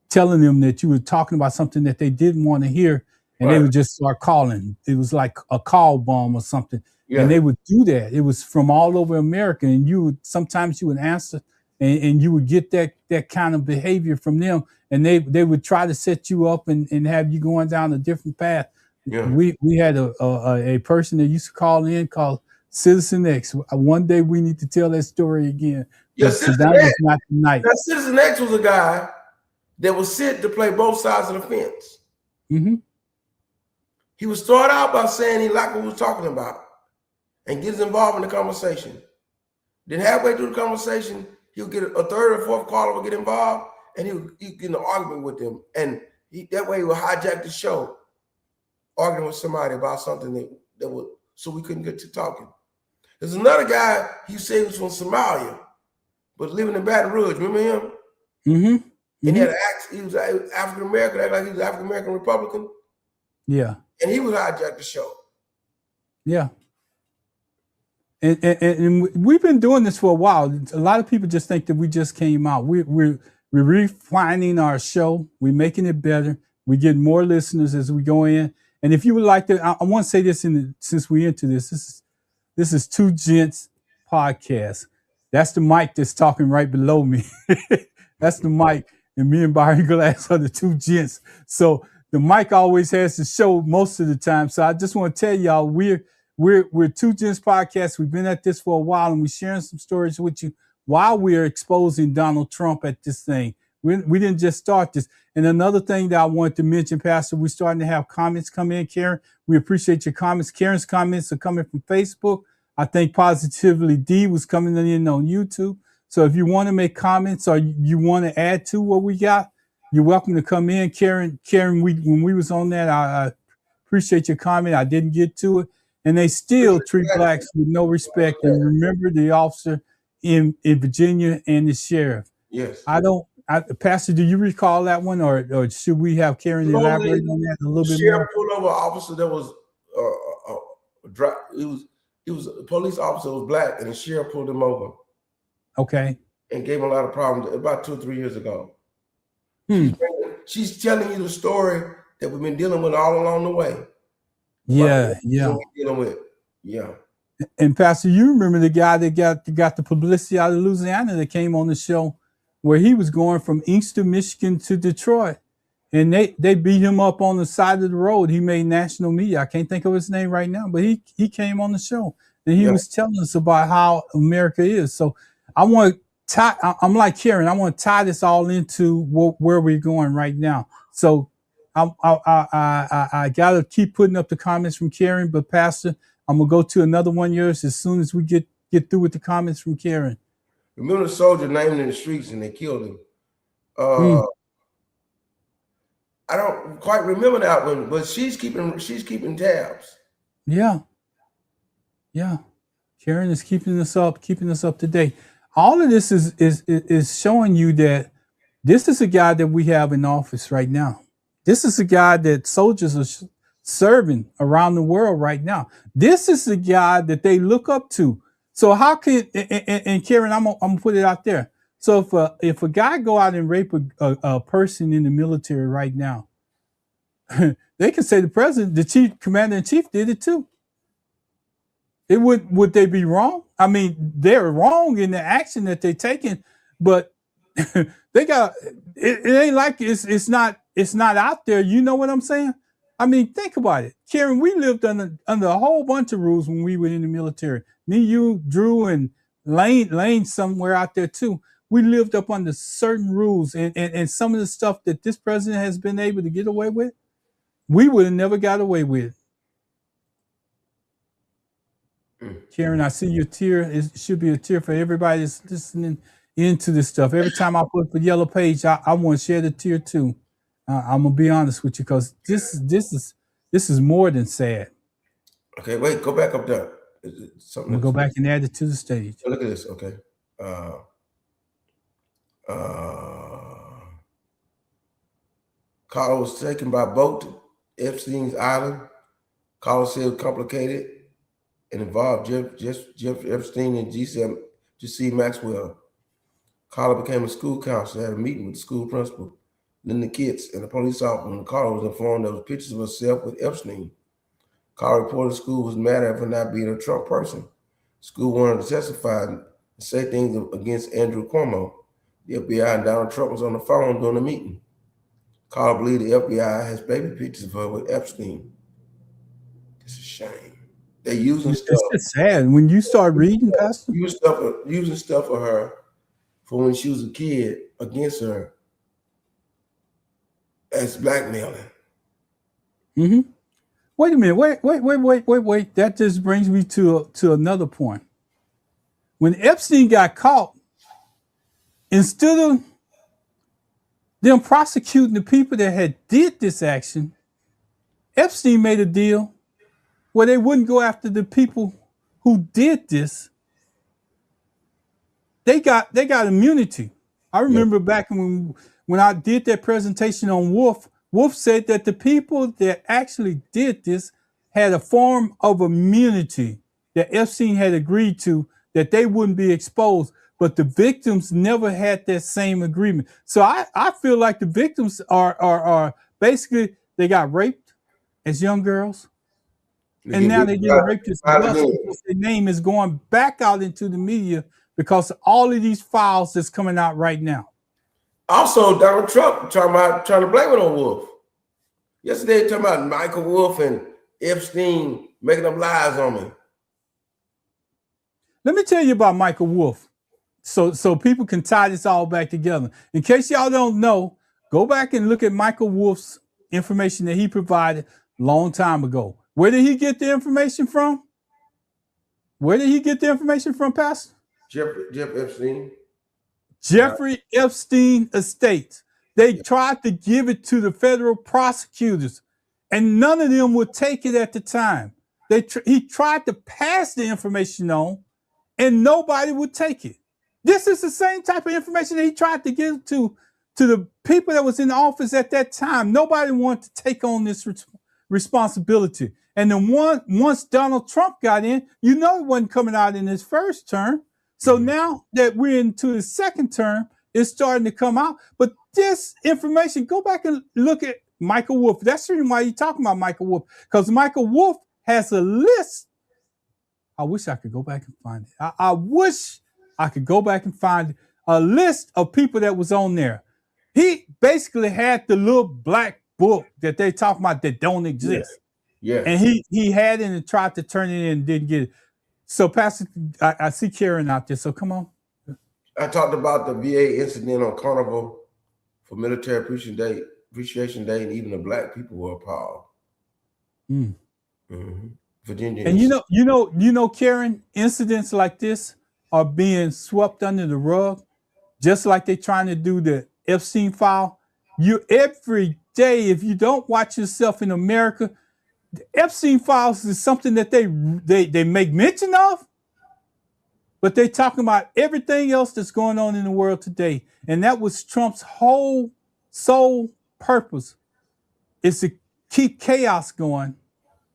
telling them that you were talking about something that they didn't want to hear, and they would just start calling. It was like a call bomb or something. And they would do that. It was from all over America, and sometimes you would answer, and you would get that kind of behavior from them, and they would try to set you up and have you going down a different path. We had a person that used to call in called Citizen X. One day we need to tell that story again. Citizen X. Not tonight. Now, Citizen X was a guy that was sent to play both sides of the fence. He would start out by saying he liked what we were talking about and gets involved in the conversation. Then halfway through the conversation, he'll get a third or fourth caller will get involved, and he'll get in an argument with them. And that way he would hijack the show, arguing with somebody about something that would, so we couldn't get to talking. There's another guy, he said he was from Somalia, but living in Baton Rouge. Remember him? And he had he was African American, like he was African American Republican. Yeah. And he would hijack the show. Yeah. And we've been doing this for a while. A lot of people just think that we just came out. We're refining our show. We're making it better. We get more listeners as we go in. And if you would like to, I want to say this since we're into this. This is Two Gents Podcast. That's the mic that's talking right below me. That's the mic. And me and Byron Glass are the two gents. So the mic always has the show most of the time. So I just want to tell y'all, we're Two Gents Podcast. We've been at this for a while, and we're sharing some stories with you while we're exposing Donald Trump at this thing. We didn't just start this. And another thing that I wanted to mention, Pastor, we're starting to have comments come in, Karen. We appreciate your comments. Karen's comments are coming from Facebook. I think Positively D was coming in on YouTube. So if you want to make comments or you want to add to what we got, you're welcome to come in. Karen, when we was on that, I appreciate your comment. I didn't get to it. And they still treat blacks with no respect. And remember the officer in Virginia and the sheriff. Yes. Pastor, do you recall that one, or should we have Karen elaborate on that a little bit more? Sheriff pulled over an officer that was he was a police officer that was black, and the sheriff pulled him over. Okay. And gave him a lot of problems about 2 or 3 years ago. She's telling you the story that we've been dealing with all along the way. Dealing with. And Pastor, you remember the guy that got the publicity out of Louisiana that came on the show, where he was going from Inkster, Michigan to Detroit, and they beat him up on the side of the road. He made national media. I can't think of his name right now, but he came on the show and he was telling us about how America is. So I'm like Karen. I want to tie this all into where we're going right now. So I gotta keep putting up the comments from Karen, but Pastor, I'm gonna go to another one of yours as soon as we get through with the comments from Karen. Remember the soldier named in the streets and they killed him. I don't quite remember that one, but she's keeping tabs. Yeah. Karen is keeping us up to date. All of this is showing you that this is a guy that we have in office right now. This is a guy that soldiers are serving around the world right now. This is the guy that they look up to. So how can, and Karen, I'm gonna put it out there. So if a guy go out and rape a person in the military right now, they can say the president, the chief commander in chief did it too. Would they be wrong? I mean, they're wrong in the action that they're taking, but They got it ain't like it's not out there. You know what I'm saying? I mean, think about it. Karen, we lived under a whole bunch of rules when we were in the military. Me, you, Drew, and Lane somewhere out there too. We lived up under certain rules, and some of the stuff that this president has been able to get away with, we would have never got away with. Karen, I see your tear. It should be a tear for everybody that's listening into this stuff. Every time I put the yellow page, I want to share the tear too. I'm gonna be honest with you, because this is more than sad. Okay, wait, go back up there. I'm gonna go back and add it to the stage. Look at this. Okay. Carla was taken by boat to Epstein's island. Carla said it was complicated and involved Jeffrey Epstein and G.C. Maxwell. Carla became a school counselor, had a meeting with the school principal, then the kids, and the police officer. When Carla was informed there was pictures of herself with Epstein. Carla reported the school was mad at her for not being a Trump person. School wanted to testify and say things against Andrew Cuomo. The FBI and Donald Trump was on the phone during the meeting. Carla believed the FBI has baby pictures of her with Epstein. It's a shame. They're using stuff. It's sad when you start reading, Pastor. Using stuff for her for when she was a kid against her as blackmailing. Mm-hmm. Wait a minute. Wait. That just brings me to another point. When Epstein got caught, instead of them prosecuting the people that had did this action, Epstein made a deal where they wouldn't go after the people who did this. They got immunity. I remember back when I did that presentation on Wolf. Wolf said that the people that actually did this had a form of immunity that Epstein had agreed to, that they wouldn't be exposed, but the victims never had that same agreement. So I feel like the victims are basically, they got raped as young girls, and now they're getting raped as adults because their name is going back out into the media because of all of these files that's coming out right now. Also, Donald Trump trying to blame it on Wolf. Yesterday, talking about Michael Wolf and Epstein making up lies on me. Let me tell you about Michael Wolf, so people can tie this all back together. In case y'all don't know, go back and look at Michael Wolf's information that he provided a long time ago. Where did he get the information from? Where did he get the information from, Pastor? Jeffrey Epstein. Jeffrey Epstein estate. They tried to give it to the federal prosecutors, and none of them would take it at the time. He tried to pass the information on, and nobody would take it. This is the same type of information that he tried to give to the people that was in office at that time. Nobody wanted to take on this responsibility. And then once Donald Trump got in, you know it wasn't coming out in his first term. So now that we're into his second term, it's starting to come out. But this information, go back and look at Michael Wolf. That's the reason why you're talking about Michael Wolf, because Michael Wolf has a list. I wish I could go back and find it. I wish I could go back and find a list of people that was on there. He basically had the little black book that they talk about that don't exist. Yeah. And he had it and tried to turn it in and didn't get it. So, Pastor, I see Karen out there, so come on. I talked about the VA incident on Carnival for Military Appreciation Day, and even the black people were appalled. Virginia. And you know, Karen, incidents like this are being swept under the rug, just like they're trying to do the Epstein file. You every day, if you don't watch yourself in America, the Epstein files is something that they make mention of, but they're talking about everything else that's going on in the world today. And that was Trump's whole sole purpose, is to keep chaos going.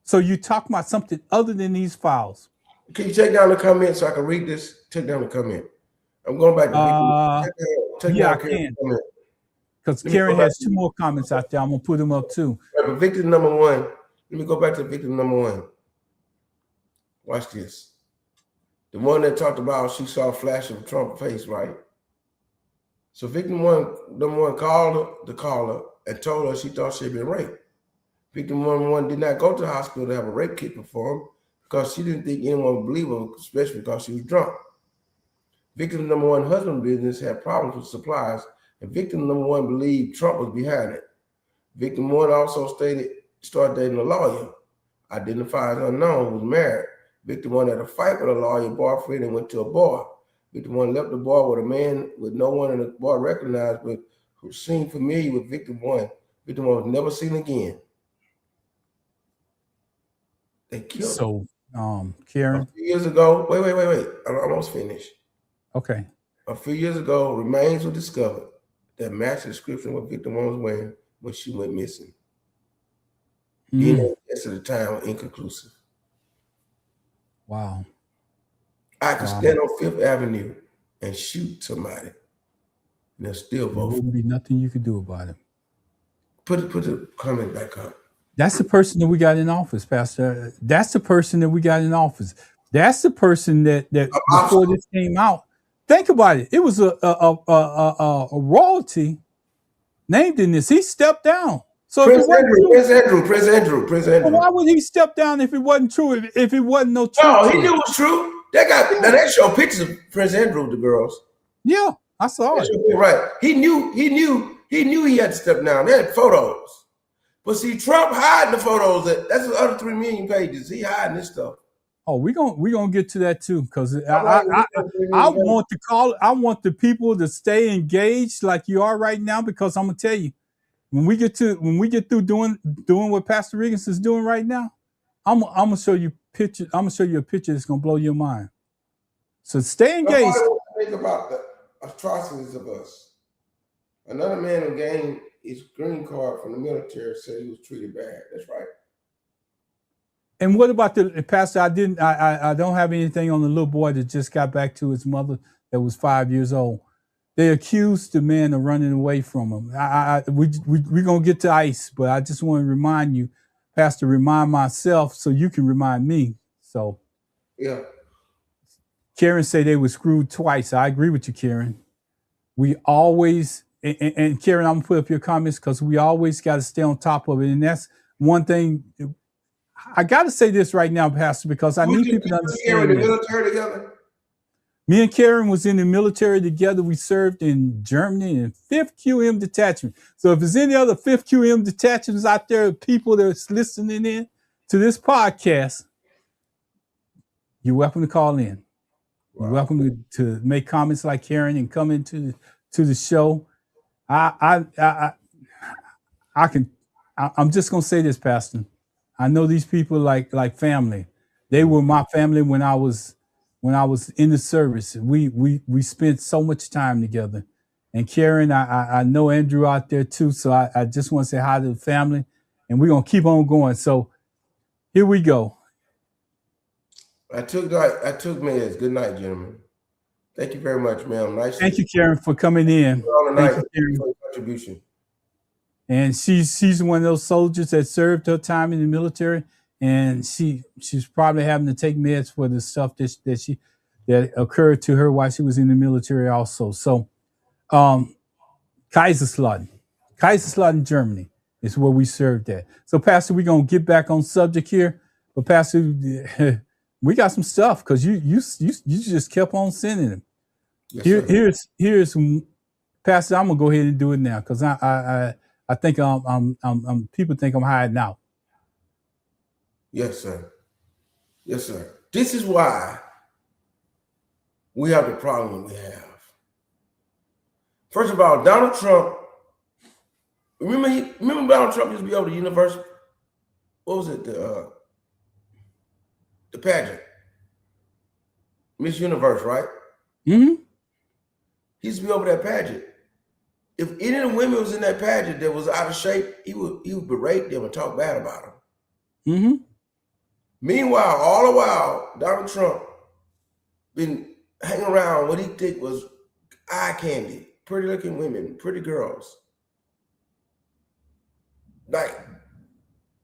So you talk about something other than these files. Can you take down the comment so I can read this? Take down the comment. I'm going back to I can. Because Karen has 2 more comments out there. I'm going to put them up too. Right, but victim number 1. Let me go back to victim number 1. Watch this. The one that talked about she saw a flash of Trump's face, right? So victim number one called the caller and told her she thought she had been raped. Victim number one did not go to the hospital to have a rape kit performed because she didn't think anyone would believe her, especially because she was drunk. Victim number one husband business had problems with supplies, and victim number one believed Trump was behind it. Victim one also started dating a lawyer, identified as unknown, who was married. Victim one had a fight with a lawyer boyfriend and went to a bar. Victim one left the bar with a man with no one in the bar recognized, but who seemed familiar with victim one. Victim one was never seen again. They killed So, Karen. A few years ago, wait. I'm almost finished. Okay. A few years ago, remains were discovered that matched the description of what victim one was wearing when she went missing. DNA tests at the time were inconclusive. Wow. I could stand on Fifth Avenue and shoot somebody, and they'll still vote. There wouldn't be nothing you could do about it. Put the comment back up. That's the person that we got in office, Pastor. That's the person that we got in office. That's the person that before this came out. Think about it. It was a royalty named in this. He stepped down. So Prince Andrew. Well, why would he step down if it wasn't true? If it wasn't no truth? No, he knew it was true. Now they show pictures of Prince Andrew, the girls. Yeah, I saw it. Right. He knew he had to step down. They had photos. But see, Trump hiding the photos. That's the other 3 million pages. He hiding this stuff. Oh, we're gonna get to that too, because I want the people to stay engaged like you are right now, because I'm gonna tell you, when we get through doing what Pastor Riggins is doing right now, I'm gonna show you picture. I'm gonna show you a picture that's gonna blow your mind. So stay engaged. Think about the atrocities of us. Another man who gained his green card from the military said he was treated bad. That's right. And what about the pastor? I don't have anything on the little boy that just got back to his mother that was 5 years old. They accused the man of running away from him. We're gonna get to ICE, but I just want to remind you, Pastor, remind myself so you can remind me. So yeah. Karen said they were screwed twice. I agree with you, Karen. We always and Karen, I'm gonna put up your comments because we always got to stay on top of it. And that's one thing. I got to say this right now, Pastor, because I need people to understand. The military together? Me and Karen was in the military together. We served in Germany in 5th QM detachment. So if there's any other 5th QM detachments out there, people that's listening in to this podcast, you're welcome to call in. Wow. You're welcome to make comments like Karen and come into the show. I'm just gonna say this, Pastor. I know these people like family. They were my family when I was in the service. We spent so much time together. And Karen, I know Andrew out there too. So I just want to say hi to the family, and we're gonna keep on going. So here we go. I took meds. Good night, gentlemen. Thank you very much, ma'am. Thank you, Karen, for coming in. Thank you, Karen, for your contribution. And she's one of those soldiers that served her time in the military, and she's probably having to take meds for the stuff that occurred to her while she was in the military also. So Kaiserslautern, Germany is where we served at. So Pastor, we're gonna get back on subject here, but Pastor, we got some stuff because you just kept on sending them. Yes, here's Pastor. I'm gonna go ahead and do it now because I think people think I'm hiding out. Yes, sir. Yes, sir. This is why we have the problem we have. First of all, Donald Trump. Remember Donald Trump used to be over the Universal. What was it? The pageant, Miss Universe, right? Mm-hmm. He used to be over that pageant. If any of the women was in that pageant that was out of shape, he would berate them and talk bad about them. Mm-hmm. Meanwhile, all the while, Donald Trump been hanging around what he think was eye candy, pretty looking women, pretty girls. Like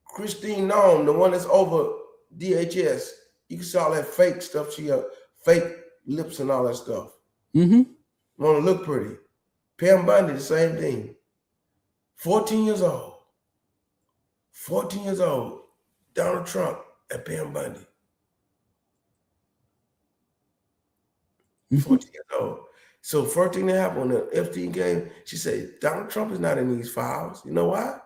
Christine Nome, the one that's over DHS, you can see all that fake stuff. She fake lips and all that stuff. Mm-hmm. Want to look pretty. Pam Bundy, the same thing. 14 years old. 14 years old. Donald Trump and Pam Bundy. 14 years old. So 14 and a half on the Epstein game, she said, Donald Trump is not in these files. You know why?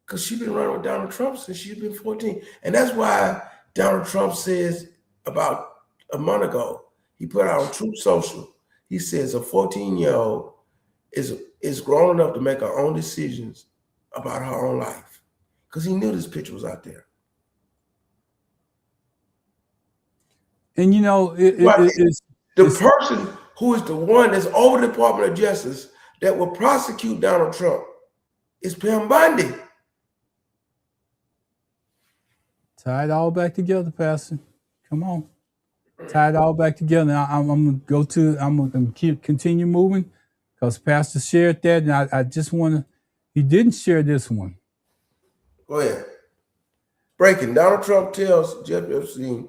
Because she's been running with Donald Trump since she's been 14. And that's why Donald Trump says about a month ago, he put out on Truth Social, he says a 14-year-old is grown enough to make her own decisions about her own life. Because he knew this picture was out there. And you know, the person who is the one that's over the Department of Justice that will prosecute Donald Trump is Pam Bundy. Tie it all back together, Pastor. Come on. Tie it all back together. Now, I'm gonna continue moving because Pastor shared that, and I just wanna, he didn't share this one. Go ahead. Breaking. Donald Trump tells Jeffrey Epstein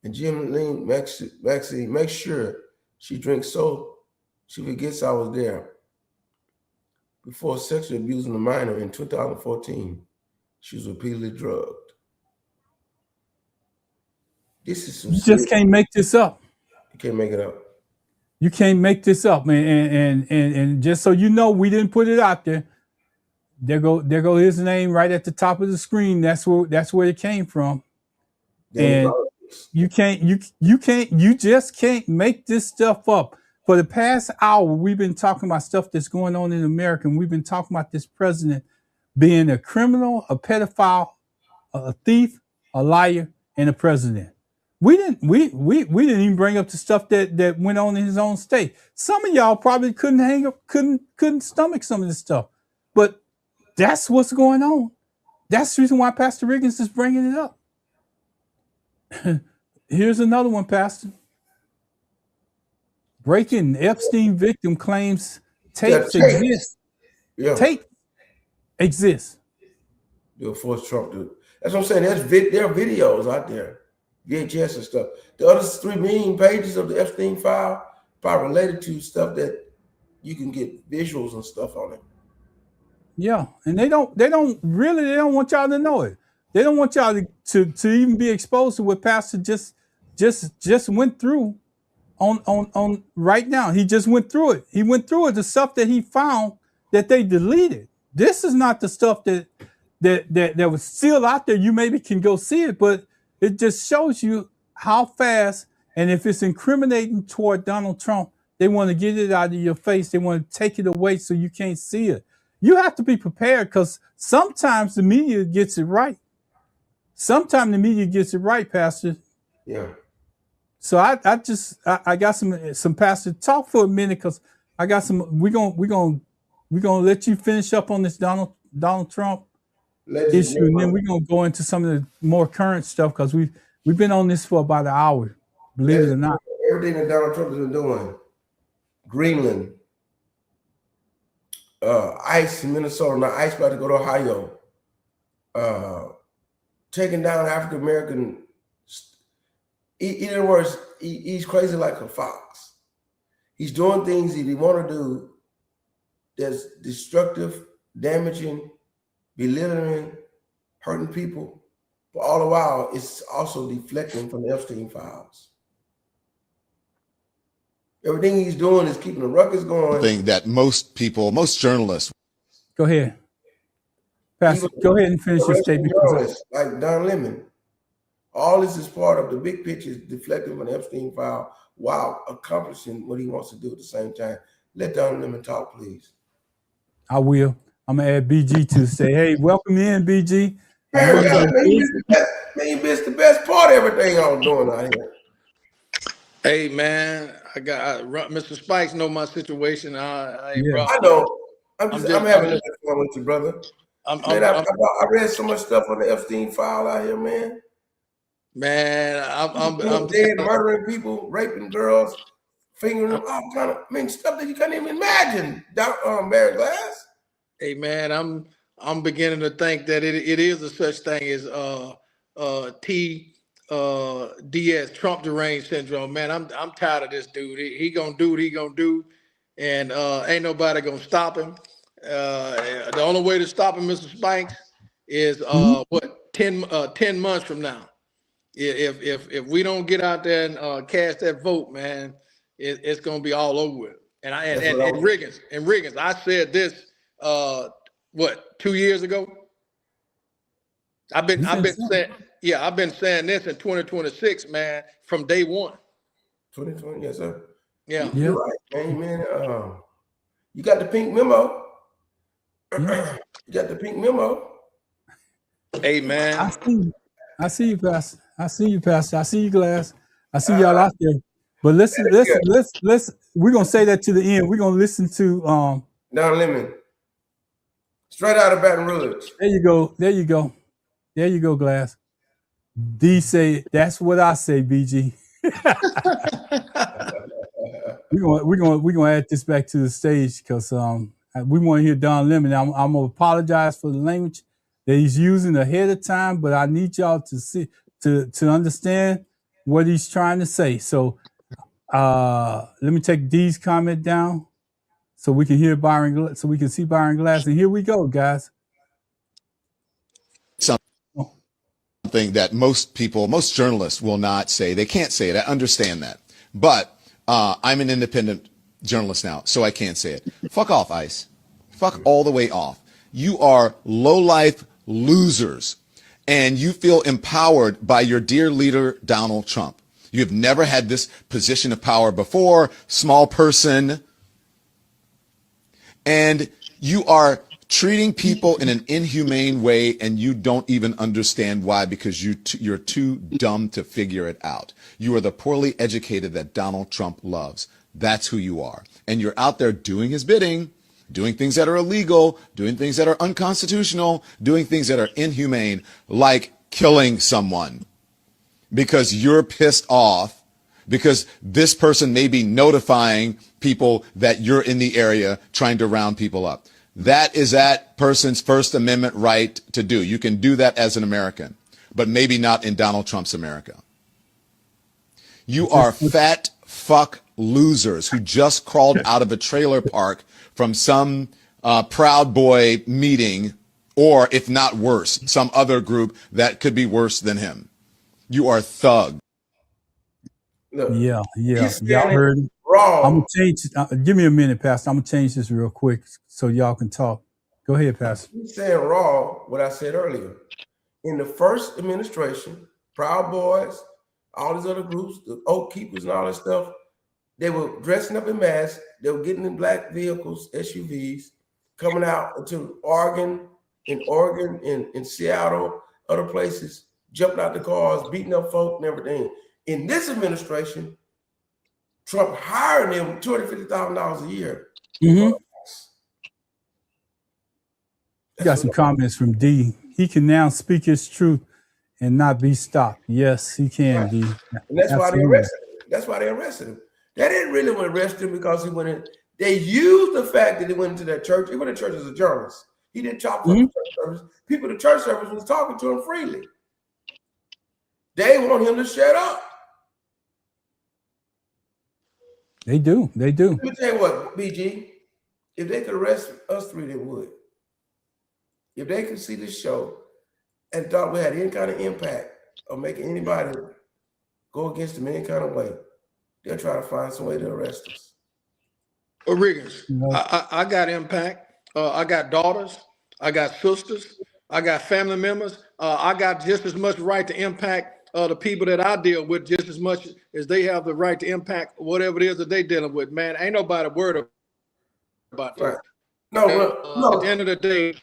and Jim Maxine, make sure she drinks so she forgets I was there. Before sexually abusing a minor in 2014, she was repeatedly drugged. This is some You just can't make this up. You can't make it up. You can't make this up, man. And just so you know, we didn't put it out there. There go his name right at the top of the screen. That's where it came from. And you just can't make this stuff up. For the past hour, we've been talking about stuff that's going on in America, and we've been talking about this president being a criminal, a pedophile, a thief, a liar, and a president. We didn't even bring up the stuff that went on in his own state. Some of y'all probably couldn't stomach some of this stuff, but that's what's going on. That's the reason why Pastor Riggins is bringing it up. Here's another one, Pastor. Breaking. Epstein victim claims tapes exist. Yeah. Tape exists. They'll force Trump to. That's what I'm saying. There are videos out there, VHS and stuff. The other 3 million pages of the Epstein file probably related to stuff that you can get visuals and stuff on it. Yeah, and they don't want y'all to know it. They don't want y'all to even be exposed to what Pastor just went through on right now. He just went through it. He went through it, the stuff that he found that they deleted. This is not the stuff that was still out there. You maybe can go see it, but it just shows you how fast, and if it's incriminating toward Donald Trump, they want to get it out of your face. They want to take it away so you can't see it. You have to be prepared because sometimes the media gets it right. Sometimes the media gets it right, Pastor. Yeah. So I got some Pastor talk for a minute because I got some. We're gonna let you finish up on this Donald Trump issue, and then we're gonna go into some of the more current stuff because we've been on this for about an hour. Believe it or not. Everything that Donald Trump has been doing, Greenland, ICE in Minnesota, now ICE about to go to Ohio, taking down African American. In other words, he's crazy like a fox. He's doing things that he want to do that's destructive, damaging, belittling, hurting people. But all the while, it's also deflecting from the Epstein files. Everything he's doing is keeping the ruckus going. Thing that most journalists. Go ahead. Pastor, go ahead and finish your statement. Like Don Lemon. All this is part of the big picture, is deflecting from the Epstein file while accomplishing what he wants to do at the same time. Let Don Lemon talk, please. I will. I'm going to add BG to say, hey, welcome in, BG. Man, you missed the best part of everything I was doing out here. Hey, man, Mr. Spikes know my situation. I know. I'm having a good fun with you, brother. I read so much stuff on the Epstein file out here, man. Man, I'm dead, murdering people, raping girls, fingering them, all kind of stuff that you can't even imagine. Barry Glass. Hey, man, I'm beginning to think that it is a such thing as TDS, Trump deranged syndrome. Man, I'm tired of this dude. He gonna do what he gonna do. and ain't nobody gonna stop him. The only way to stop him, Mr. Spanks, is 10 months from now. If we don't get out there and cast that vote, man, it's gonna be all over with. And Riggins, I said this 2 years ago. I've been saying this in 2026, man, from day one. 2020, yes, sir. Yeah. You're right, Amen. You got the pink memo. You got the pink memo. Hey, man. I see you, Pastor. I see you, Pastor. I see you, Glass. I see y'all out there. But let's we're gonna say that to the end. We're gonna listen to Don Lemon. Straight out of Baton Rouge. There you go. There you go. There you go, Glass. D say that's what I say, BG. we're gonna add this back to the stage because we want to hear Don Lemon. I'm gonna apologize for the language that he's using ahead of time, but I need y'all to see to understand what he's trying to say. So let me take D's comment down so we can hear Byron, so we can see Byron Glass. And here we go, guys. Something that most people, most journalists will not say. They can't say it. I understand that. But I'm an independent journalist now, so I can't say it. Fuck off, ICE. Fuck all the way off. You are low-life losers, and you feel empowered by your dear leader, Donald Trump. You have never had this position of power before, small person, and you are treating people in an inhumane way, and you don't even understand why, because you're too dumb to figure it out. You are the poorly educated that Donald Trump loves. That's who you are. And you're out there doing his bidding, doing things that are illegal, doing things that are unconstitutional, doing things that are inhumane, like killing someone because you're pissed off because this person may be notifying people that you're in the area trying to round people up. That is that person's First Amendment right to do. You can do that as an American, but maybe not in Donald Trump's America. You are fat fuck losers who just crawled out of a trailer park from some Proud Boy meeting, or if not worse, some other group that could be worse than him. You are thugs. Yeah. Y'all heard him. I'm gonna change. Give me a minute, Pastor. I'm gonna change this real quick so y'all can talk. Go ahead, Pastor. He's saying raw what I said earlier. In the first administration, Proud Boys, all these other groups, the Oath Keepers and all that stuff, they were dressing up in masks. They were getting in black vehicles, SUVs, coming out to Oregon, in Seattle, other places, jumping out the cars, beating up folk and everything. In this administration, Trump hired them $250,000 a year. Mm-hmm. Got some comments from D. He can now speak his truth and not be stopped. Yes, he can, right. D. And that's why they arrested him. That's why they arrested him. They didn't really want to arrest him because he went in. They used the fact that he went into that church. He went to church as a journalist. He didn't chop up the church service. People at the church service was talking to him freely. They want him to shut up. They do. They do. Let me tell you what, BG, if they could arrest us three, they would. If they could see this show and thought we had any kind of impact of making anybody go against them in any kind of way, they'll try to find some way to arrest us. Well, Riggins, I got impact. I got daughters. I got sisters. I got family members. I got just as much right to impact the people that I deal with just as much as they have the right to impact whatever it is that they dealing with, man. Ain't nobody worried about that. Right. No. At the end of the day,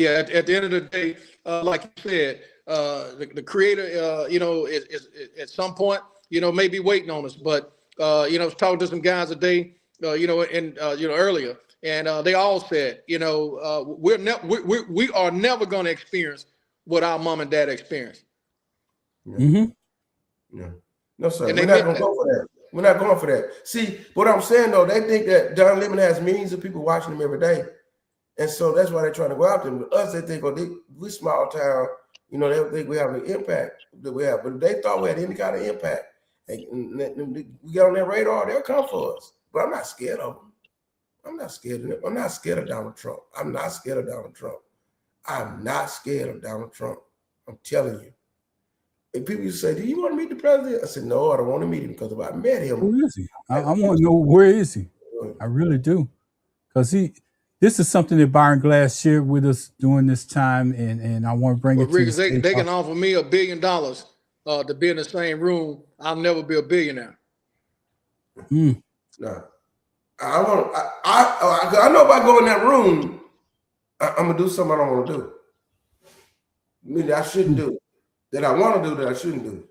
at the end of the day, like you said, the creator, is at some point, may be waiting on us. But, I was talking to some guys today, earlier, and they all said, we are never going to experience what our mom and dad experienced. Mm-hmm. Yeah. No, sir. We're not going to go for that. We're not going for that. See, what I'm saying, though, they think that Don Lemon has millions of people watching him every day. And so that's why they're trying to go after him. But us, they think, we small town, they don't think we have the impact that we have. But if they thought we had any kind of impact we get on that radar, they'll come for us. But I'm not scared of them. I'm not scared of them. I'm not scared of Donald Trump. I'm not scared of Donald Trump. I'm not scared of Donald Trump. I'm telling you. If people say, do you want to meet the president? I said, no, I don't want to meet him because if I met him. Who is he? I want to know, where is he? I really do. Because this is something that Byron Glass shared with us during this time, and I want to bring it to Rick, they can offer me $1 billion to be in the same room. I'll never be a billionaire. No. I know if I go in that room, I'm gonna do something I don't want to do. I mean, I shouldn't do. That I want to do that I shouldn't do.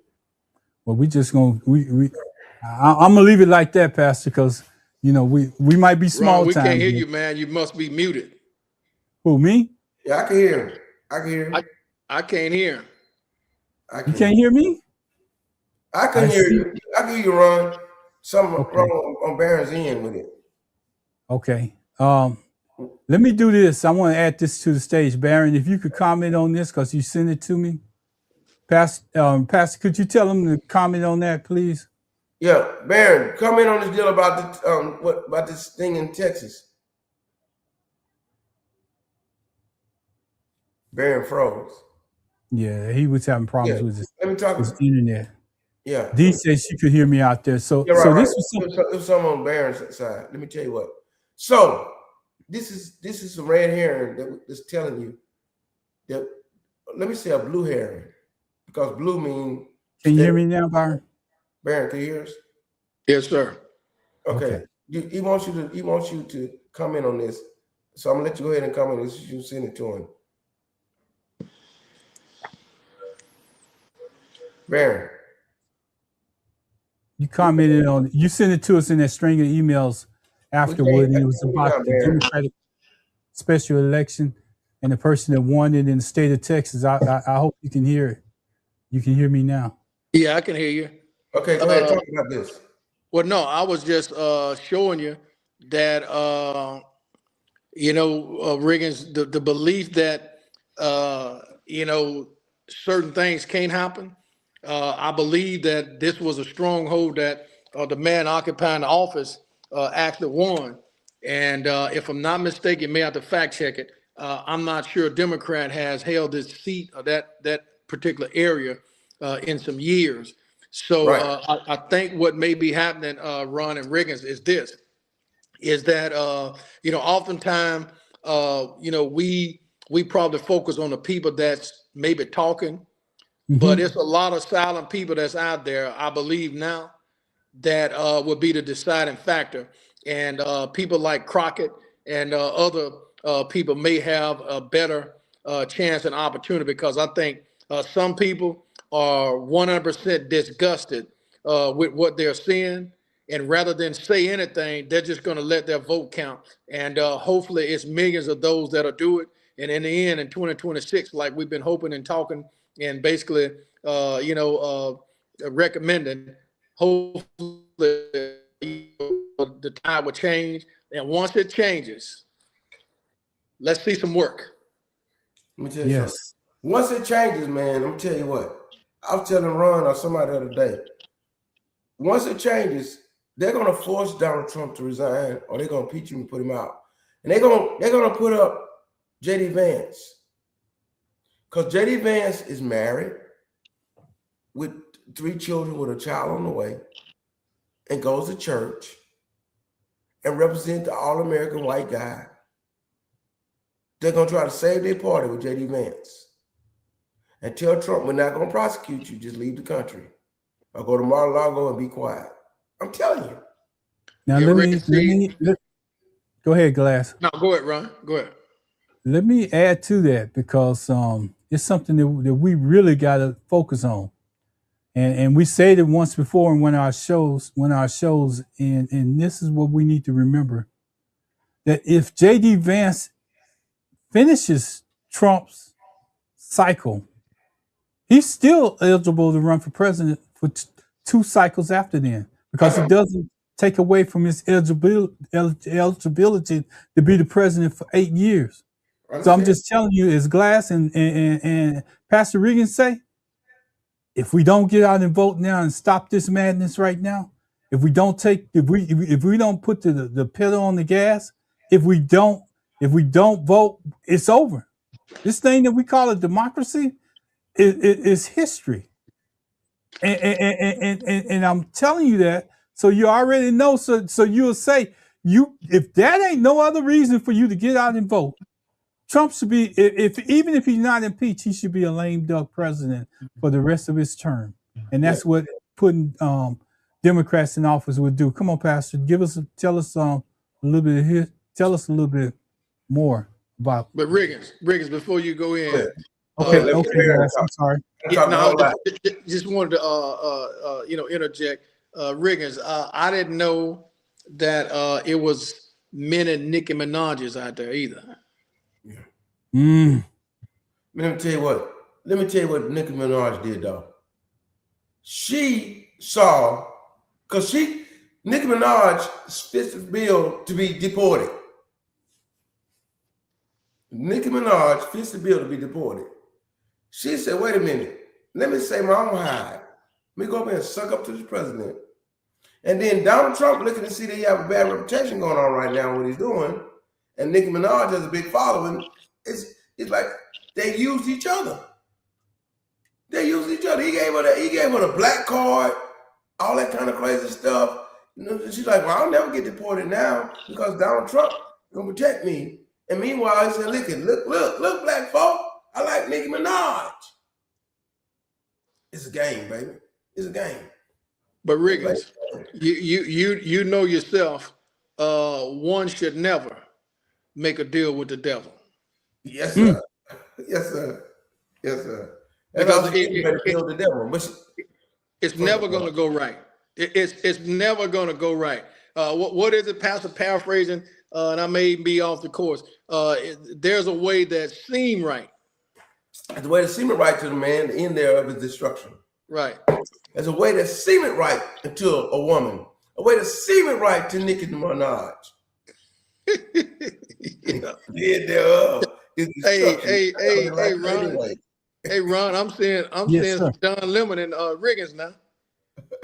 Well, we just gonna I'm gonna leave it like that, Pastor, because we might be small Ron, we time. can't hear you, man. You must be muted. Who, me? Yeah, I can hear him. I can hear him. I can't hear him. You can't hear me? I can hear you. I can hear you, Ron. Something wrong on Barron's end with it. Okay. Let me do this. I want to add this to the stage. Barron, if you could comment on this because you sent it to me. Pastor, could you tell him to comment on that, please? Yeah, Barron, comment on this deal about about this thing in Texas. Barron froze. Yeah, he was having problems with his internet. Yeah. Dee said she could hear me out there. So, yeah, so right. this was something on Barron's side. Let me tell you what. So this is a red herring that's telling you that. Let me say a blue herring, because blue means. Can you hear me now, Byron? Barron, can you hear us? Yes, sir. Okay. He wants you to comment on this. So I'm gonna let you go ahead and comment on this. You send it to him. Barron. You commented on it. You sent it to us in that string of emails afterward. And it was about the Democratic special election and the person that won it in the state of Texas. I hope you can hear it. You can hear me now. Yeah, I can hear you. Okay, go ahead. Talk about this. Well, no, I was just showing you that Riggins, the belief that certain things can't happen. I believe that this was a stronghold that the man occupying the office actually won. And if I'm not mistaken, may have to fact check it. I'm not sure a Democrat has held this seat or that particular area in some years. So right. I think what may be happening, Ron and Riggins, is that oftentimes we probably focus on the people that's maybe talking. Mm-hmm. But it's a lot of silent people that's out there, I believe now, that will be the deciding factor. And people like Crockett and other people may have a better chance and opportunity, because I think some people are 100% disgusted with what they're seeing. And rather than say anything, they're just going to let their vote count. And hopefully it's millions of those that'll do it. And in the end, in 2026, like we've been hoping and talking, and basically, recommending, hopefully the tide will change. And once it changes, let's see some work. Let me tell you something. Once it changes, man, let me tell you what. I was telling Ron or somebody the other day, once it changes, they're going to force Donald Trump to resign, or they're going to impeach him and put him out. And they're going to put up J.D. Vance. Because J.D. Vance is married with 3 children with a child on the way, and goes to church and represents the all-American white guy. They're going to try to save their party with J.D. Vance and tell Trump, we're not going to prosecute you, just leave the country. Or go to Mar-a-Lago and be quiet. I'm telling you. Now, go ahead, Glass. No, go ahead, Ron. Go ahead. Let me add to that, because it's something that we really got to focus on. And we said it once before in one of our shows, and this is what we need to remember, that if J.D. Vance finishes Trump's cycle, he's still eligible to run for president for 2 cycles after then, because it doesn't take away from his eligibility to be the president for 8 years. So I'm just telling you, as Glass and Pastor Regan say, if we don't get out and vote now and stop this madness right now, if we don't put the pedal on the gas, if we don't vote, it's over. This thing that we call a democracy is history. And I'm telling you that, so you already know. So you'll say, if that ain't no other reason for you to get out and vote, Trump should be, even if he's not impeached, he should be a lame duck president for the rest of his term. And that's what putting Democrats in office would do. Come on, Pastor, tell us a little bit more about. But Riggins, before you go in, okay, guys, I'm sorry. Just wanted to interject. Riggins, I didn't know that it was many Nicki Minaj's out there either. Let me tell you what Nicki Minaj did, though. She saw, because Nicki Minaj fits the bill to be deported. Nicki Minaj fits the bill to be deported. She said, wait a minute, let me save my own hide. Let me go up there and suck up to this president. And then Donald Trump looking to see that he have a bad reputation going on right now, what he's doing. And Nicki Minaj has a big following. It's like they used each other. They used each other. He gave her the black card, all that kind of crazy stuff. She's like, well, I'll never get deported now because Donald Trump is gonna protect me. And meanwhile, he said, look, black folk, I like Nicki Minaj. It's a game, baby. It's a game. But Riggins, you know yourself, one should never make a deal with the devil. Yes, sir. Yes, sir. Yes, sir. Because it's never going to go right. It's never going to go right. What is it, Pastor? Paraphrasing, and I may be off the course. There's a way that seems right. There's a way that seems right to the man, the end there of his destruction. Right. There's a way that seems right to a woman. A way that seems right to Nicki Minaj. Hey, Ron. Anyway. Hey, Ron, I'm saying some Don Lemon and Riggins now.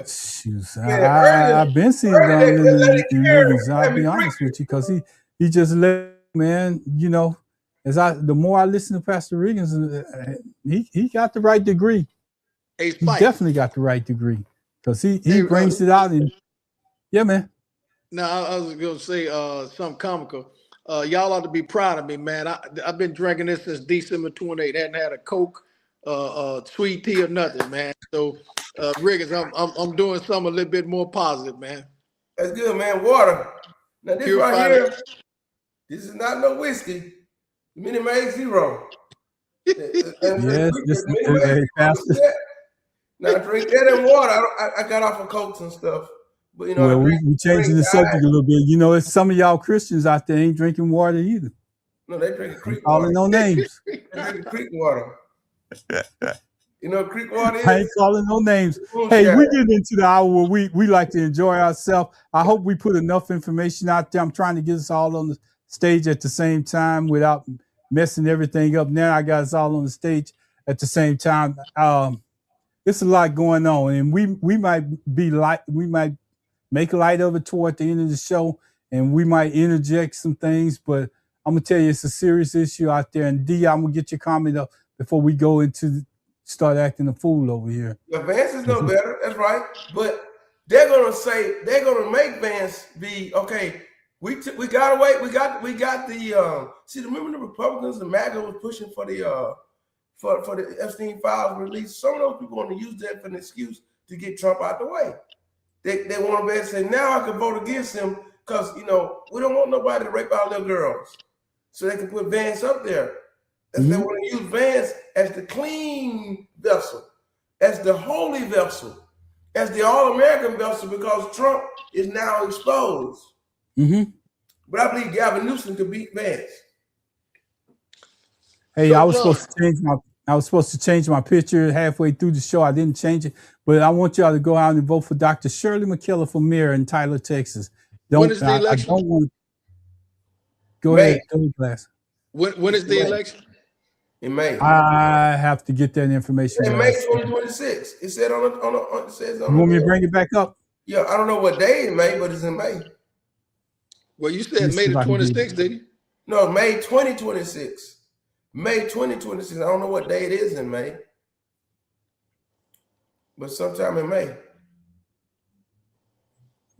I've been seeing Don Lemon and Riggins. I'll be honest with you, because he just let, man, the more I listen to Pastor Riggins, he got the right degree. He definitely got the right degree, because he brings it out. And yeah, man. Now, I was going to say something comical. Y'all ought to be proud of me, man. I've been drinking this since December 28th. Hadn't had a Coke, sweet tea, or nothing, man. So, Riggins, I'm doing something a little bit more positive, man. That's good, man. Water. Now, this right here, this is not no whiskey. Minute Maid Zero. Yes, now, drink that in water. I got off of Cokes and stuff. But, we changing the subject a little bit. It's some of y'all Christians out there ain't drinking water either. No, they drinking creek water. Calling no names. They drinking creek water. Creek water is? I ain't calling no names. Hey, we get into the hour where we like to enjoy ourselves. I hope we put enough information out there. I'm trying to get us all on the stage at the same time without messing everything up. Now I got us all on the stage at the same time. It's a lot going on, and we might make light of it toward the end of the show, and we might interject some things, but I'm gonna tell you, it's a serious issue out there. And D, I'm gonna get your comment up before we go into start acting a fool over here. Vance is no better, that's right. But they're gonna make Vance be okay. We got away. We got the remember the Republicans, the MAGA was pushing for the Epstein files release. Some of those people want to use that for an excuse to get Trump out the way. They want to say, now I can vote against him because, we don't want nobody to rape our little girls. So they can put Vance up there. They want to use Vance as the clean vessel, as the holy vessel, as the all-American vessel, because Trump is now exposed. But I believe Gavin Newsom could beat Vance. Hey, I was supposed to change my picture halfway through the show. I didn't change it, but I want y'all to go out and vote for Dr. Shirley McKellar for mayor in Tyler, Texas. When is the election? Go ahead, Glass. When is the election? In May. I have to get that information. In May 2026. It said it says on you want me to bring it back up? Yeah, I don't know what day in May, but it's in May. Well, you said May the 26th, did you? No, May 2026. May 2026. I don't know what day it is in May, but sometime in May.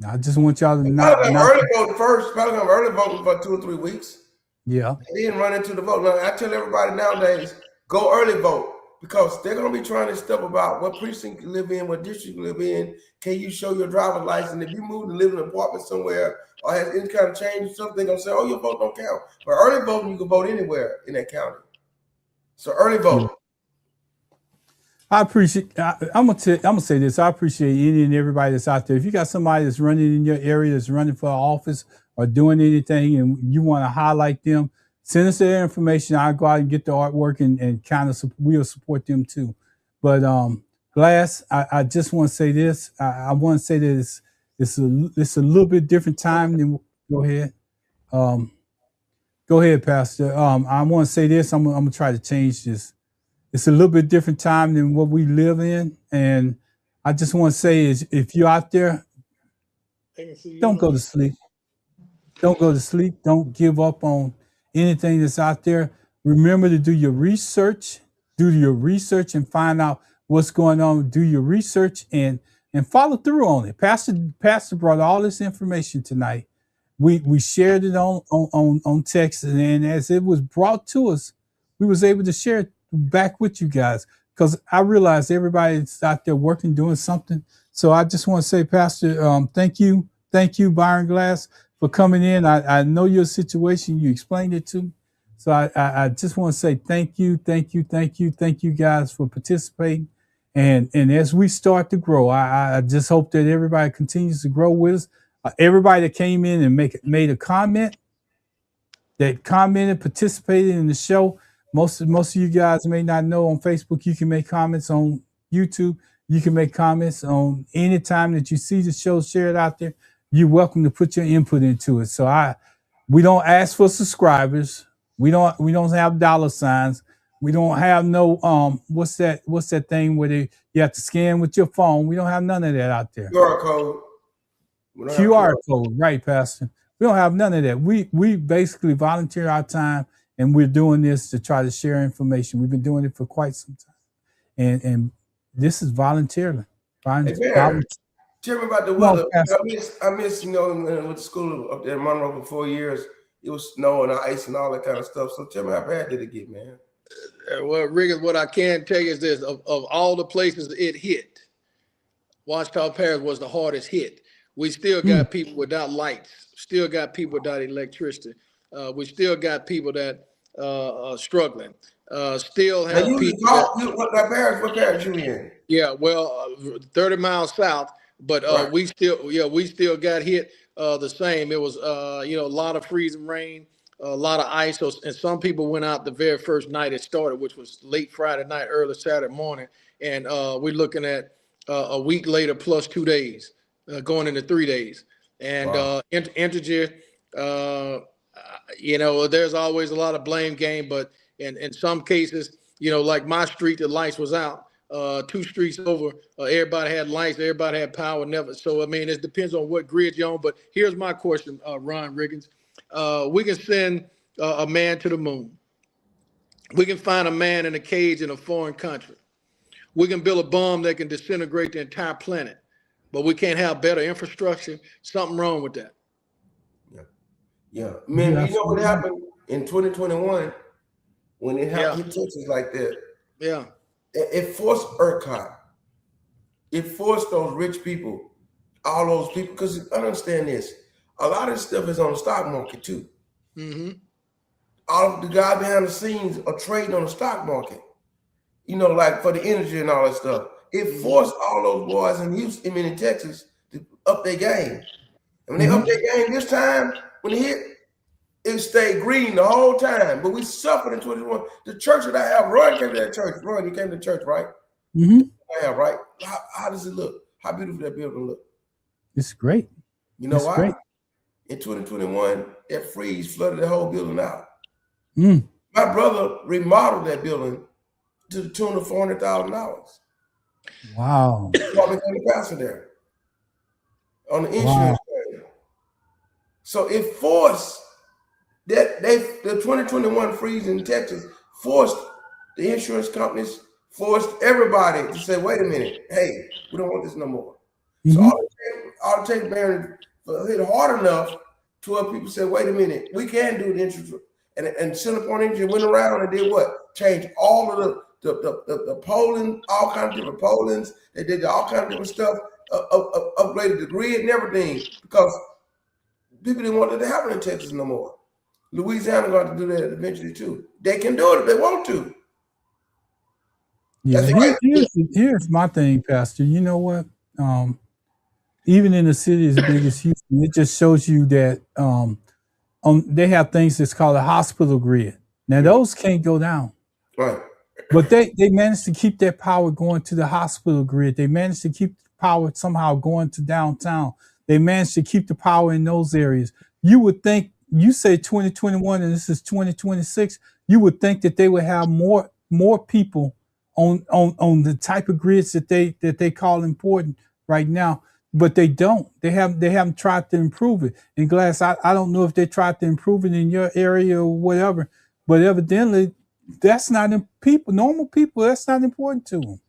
I just want y'all to early voting first. Probably come early voting for 2 or 3 weeks. Yeah. They didn't run into the vote. Now, I tell everybody nowadays, go early vote, because they're going to be trying this stuff about what precinct you live in, what district you live in. Can you show your driver's license? If you move to live in an apartment somewhere or has any kind of change or something, they're going to say, oh, your vote don't count. But early voting, you can vote anywhere in that county. So early vote. I appreciate. I'm gonna say this. I appreciate any and everybody that's out there. If you got somebody that's running in your area, that's running for office or doing anything, and you want to highlight them, send us their information. I'll go out and get the artwork and kind of we'll support them too. But Glass, I just want to say this. I want to say that it's a little bit different time than. Go ahead. Go ahead, Pastor. I want to say this. I'm gonna try to change this. It's a little bit different time than what we live in. And I just want to say is, if you're out there, don't go to sleep. Don't go to sleep. Don't give up on anything that's out there. Remember to do your research. Do your research and find out what's going on. Do your research and follow through on it. Pastor brought all this information tonight. We shared it on text, and as it was brought to us, we was able to share it back with you guys, because I realize everybody's out there working, doing something. So I just want to say, Pastor, thank you, Byron Glass, for coming in. I know your situation. You explained it to me. So I just want to say thank you guys for participating. And as we start to grow, I just hope that everybody continues to grow with us. Everybody that came in and made a comment, that commented, participated in the show. Most of you guys may not know, on Facebook, you can make comments. On YouTube, you can make comments. On any time that you see the show shared out there, you're welcome to put your input into it. So we don't ask for subscribers. We don't have dollar signs. We don't have no what's that thing where you have to scan with your phone. We don't have none of that out there. QR code. QR code, right, Pastor? We don't have none of that. We basically volunteer our time, and we're doing this to try to share information. We've been doing it for quite some time, and this is voluntarily. Tell me about the weather. I miss with the school up there in Monroe for 4 years. It was snow and ice and all that kind of stuff. So tell me, how bad did it get, man? Well, Rick, what I can tell you is this: of all the places it hit, Washita Parish was the hardest hit. We still got people without lights, still got people without electricity. We still got people that are struggling. Still have people. What parish you in? Yeah, well, 30 miles south, but right. we still got hit the same. It was a lot of freezing rain, a lot of ice, and some people went out the very first night it started, which was late Friday night, early Saturday morning, and we're looking at a week later plus 2 days. Going into 3 days, and wow. Integer, there's always a lot of blame game, but in some cases, like my street, the lights was out. 2 streets over, everybody had lights, everybody had power. Never. So I mean, it depends on what grid you're on. But here's my question, Ron Riggins: we can send a man to the moon. We can find a man in a cage in a foreign country. We can build a bomb that can disintegrate the entire planet. But we can't have better infrastructure. Something wrong with that. Yeah. Man, you know what happened in 2021 when it happened in Texas like that? Yeah. It forced ERCOT. It forced those rich people, all those people, because understand this, a lot of this stuff is on the stock market too. Mm-hmm. All of the guys behind the scenes are trading on the stock market. Like for the energy and all that stuff. It forced all those boys in Houston, in Texas, to up their game. And when they up their game this time, when it hit, it stayed green the whole time. But we suffered in 2021. The church that I have, Ron came to that church. Ron, you came to church, right? Mm-hmm. I have, right? How does it look? How beautiful that building look? It's great. You know why? Great. In 2021, that freeze flooded the whole building out. My brother remodeled that building to the tune of $400,000. Wow. So I became the pastor there on the insurance. Wow. So it forced that the 2021 freeze in Texas forced the insurance companies, forced everybody to say, wait a minute, hey, we don't want this no more. So all it takes, Baron, to hit hard enough to where people say, wait a minute, we can do the insurance. And Center Point Energy went around and did what? Changed all of the polling, all kinds of different pollings. They did all kinds of different stuff, upgraded the grid and everything, because people didn't want it to happen in Texas no more. Louisiana going to do that eventually too. They can do it if they want to. Yeah, here's my thing, Pastor. You know what? Even in a city as big as Houston, it just shows you that they have things that's called a hospital grid. Now those can't go down. Right. But they managed to keep that power going to the hospital grid. They managed to keep the power somehow going to downtown. They managed to keep the power in those areas. You would think, you say 2021 and this is 2026, you would think that they would have more people on the type of grids that they call important right now, but they don't. They haven't tried to improve it. And Glass, I don't know if they tried to improve it in your area or whatever, but evidently that's not in normal people. That's not important to them.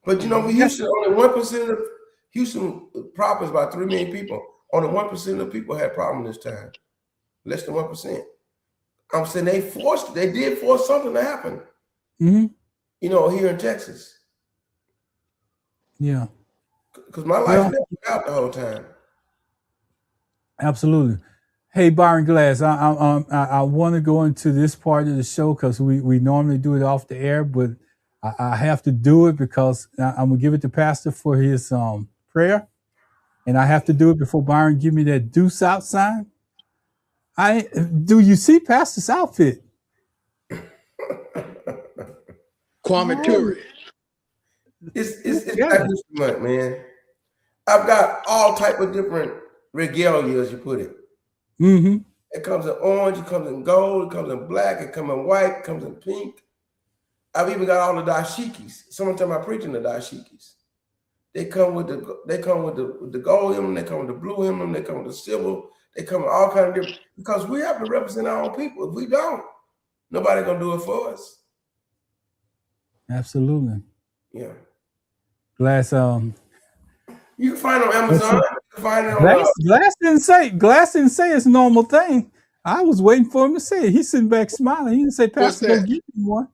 But you know, Houston, only 1% of Houston proper is about 3 million people. Only 1% of people had problem this time. Less than 1%. I'm saying they did force something to happen. Mm-hmm. You know, here in Texas. Yeah. Because my life never went out the whole time. Absolutely. Hey, Byron Glass, I want to go into this part of the show because we normally do it off the air, but I have to do it because I'm going to give it to Pastor for his prayer. And I have to do it before Byron give me that deuce out sign. Do you see Pastor's outfit? Kwame Ture. It's not just much, man. I've got all type of different regalia, as you put it. Mm-hmm. It comes in orange, it comes in gold, it comes in black, it comes in white, it comes in pink. I've even got all the dashikis. Sometimes I'm preaching the dashikis. They come with the gold emblem, they come with the blue emblem, they come with the silver, they come with all kinds of different, because we have to represent our own people. If we don't, nobody gonna do it for us. Absolutely. Yeah. Glass, you can find it on Amazon. You can find it on Glass didn't say it's a normal thing. I was waiting for him to say it. He's sitting back smiling. He didn't say, Pastor, go give me one.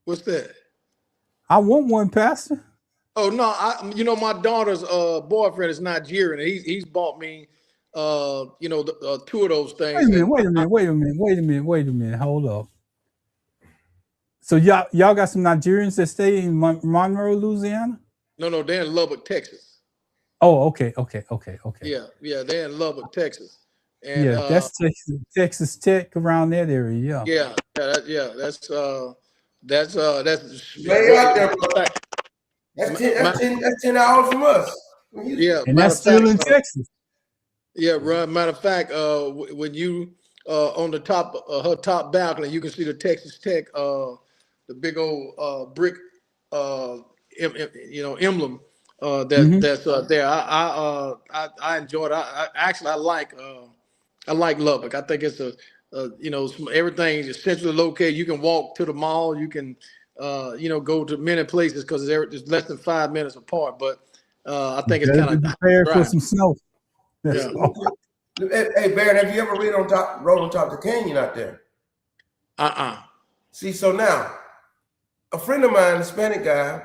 What's that? I want one, Pastor. Oh no, my daughter's boyfriend is Nigerian. He's bought me 2 of those things. Wait a minute. Hold up. So y'all got some Nigerians that stay in Monroe, Louisiana? No, they're in Lubbock, Texas. Oh, okay. Yeah, they're in Lubbock, Texas. And yeah, that's Texas Tech around that area. Yeah. That's way out there. That's 10 hours from us. Yeah, and that's still in Texas. Yeah, right. Matter of fact, when you on the top her top balcony, you can see the Texas Tech, the big old brick, emblem that's there. I enjoyed it. I like Lubbock. I think it's everything is centrally located. You can walk to the mall. You can go to many places because they're just less than 5 minutes apart. But I think it's kind of prepared for some snow. Yeah. Hey, Baron, have you ever rode on top of the canyon out there? See, so now, a friend of mine, a Hispanic guy,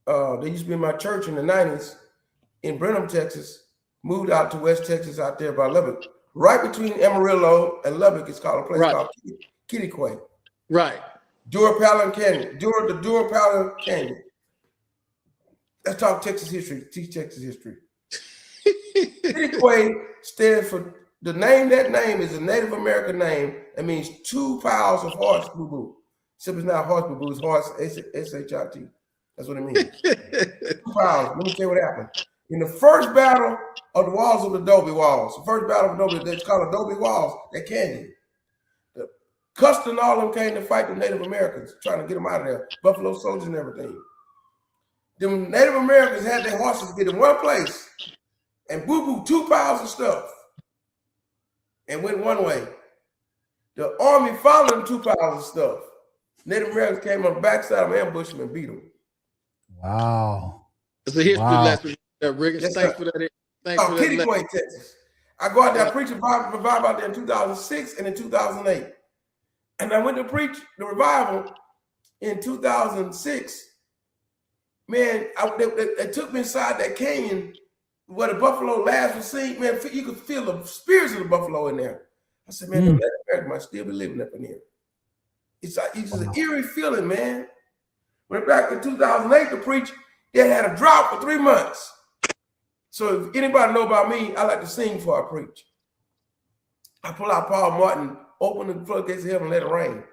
they used to be in my church in the 90s in Brenham, Texas, moved out to West Texas out there by Lubbock. Right between Amarillo and Lubbock, it's called a place called Kittiquay. Right. Durapalin Canyon. The Durapalin Canyon. Let's talk Texas history. Teach Texas history. Kittiquay stands for the name. That name is a Native American name. That means 2 piles of horse boo-boo. Except it's not horse boo-boo, it's horse S-H-I-T. That's what it means. 2 piles. Let me tell you what happened. In the first battle of the walls of the Adobe Walls, the first battle of Adobe, that's called Adobe Walls, that canyon. Custer and all of them came to fight the Native Americans, trying to get them out of there, Buffalo Soldiers and everything. The Native Americans had their horses get in one place and boo-boo 2 piles of stuff and went one way. The army followed them 2 piles of stuff. Native Americans came on the backside of them, ambushed them, and beat them. Wow. It's a history lesson, Riggins. Yes, Thanks sir. for that. Thanks for that. Kitty Texas. I go out there, I preach a revival out there in 2006 and in 2008. And I went to preach the revival in 2006. Man, they took me inside that canyon where the buffalo last was seen. Man, you could feel the spirits of the buffalo in there. I said, man, Native Americans might still be living up in here. It's an eerie feeling, man. Went back in 2008 to preach. They had a drought for 3 months. So if anybody know about me, I like to sing before I preach. I pull out Paul Martin, open the floodgates of heaven, let it rain.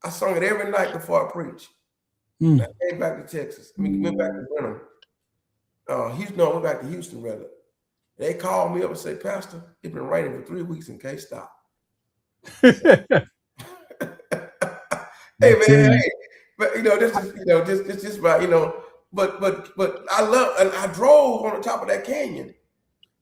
I sung it every night before I preach. I came back to Texas. I mean, went back to Brenham. Went back to Houston, rather. They called me up and said, Pastor, it's been raining for 3 weeks and can't stop. Hey, man, hey. But this is just about, but I love, and I drove on the top of that canyon.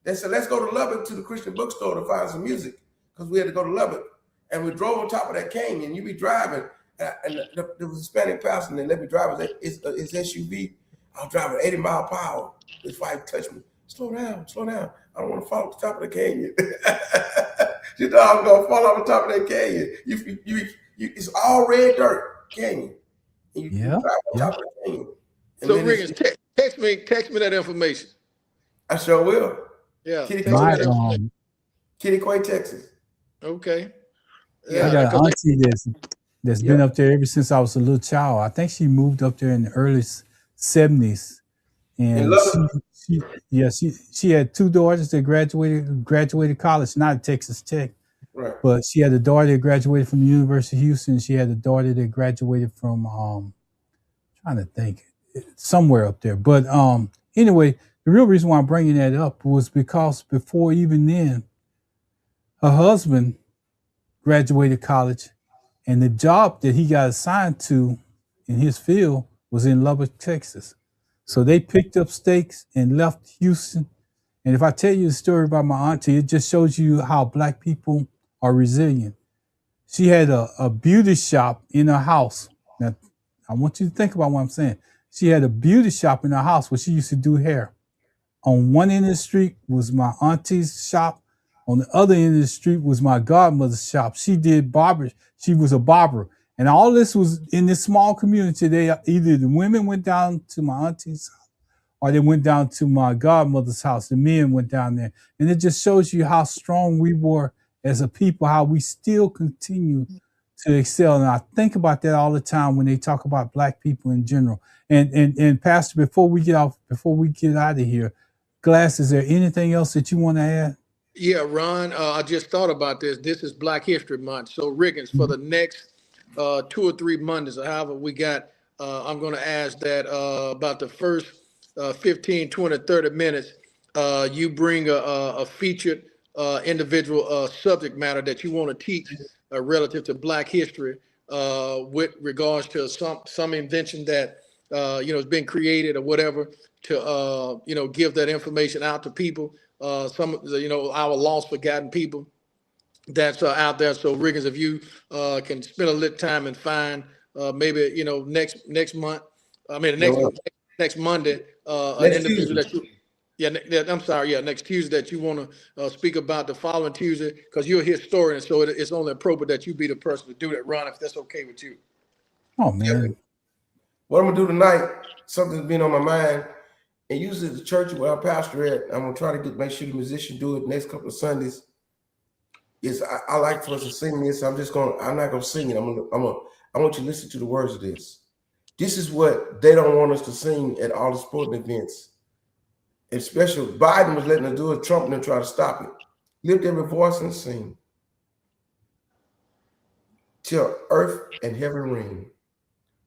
They said, let's go to Lubbock to the Christian bookstore to find some music, because we had to go to Lubbock. And we drove on top of that canyon. You be driving, and the Hispanic pastor, and they let me drive his SUV. I was driving 80 miles per hour. His wife touched me. Slow down. I don't want to fall off the top of the canyon. She thought I was gonna fall off the top of that canyon. It's all red dirt canyon. And you drive on top of the canyon. And so Riggins, text me that information. I sure will. Yeah. Kitty Quay, Texas. Okay. I got an auntie that's been up there ever since I was a little child. I think she moved up there in the early 70s. And she had 2 daughters that graduated college, not at Texas Tech. Right. But she had a daughter that graduated from the University of Houston. She had a daughter that graduated from trying to think, somewhere up there. But anyway, the real reason why I'm bringing that up was because before even then, her husband graduated college, and the job that he got assigned to in his field was in Lubbock, Texas. So they picked up stakes and left Houston. And if I tell you the story about my auntie, it just shows you how Black people are resilient. She had a beauty shop in her house. Now, I want you to think about what I'm saying. She had a beauty shop in her house where she used to do hair. On one end of the street was my auntie's shop. On the other end of the street was my godmother's shop. She did barber. She was a barber. And all this was in this small community. Either the women went down to my auntie's house or they went down to my godmother's house. The men went down there. And it just shows you how strong we were as a people, how we still continue to excel. And I think about that all the time when they talk about Black people in general. And Pastor, before we get out of here, Glass, is there anything else that you want to add? Yeah, Ron, I just thought about this. This is Black History Month. So Riggins, for the next 2 or 3 Mondays, or however we got, I'm going to ask that about the first 15, 20, 30 minutes, you bring a featured individual subject matter that you want to teach relative to Black history with regards to some invention that has been created or whatever, to give that information out to people. Some our lost, forgotten people that's out there. So Riggins, if you can spend a little time and find maybe next month, next Monday, an individual that you next Tuesday that you want to speak about the following Tuesday, because you're a historian, so it's only appropriate that you be the person to do that, Ron, if that's okay with you. Oh man, what I'm gonna do tonight, something's been on my mind. And usually the church where I pastor at, I'm gonna try to make sure the musicians do it the next couple of Sundays. I like for us to sing this. I'm not gonna sing it. I want you to listen to the words of this. This is what they don't want us to sing at all the sporting events. Especially Biden was letting us do it, Trump and them try to stop it. Lift every voice and sing. Till earth and heaven ring.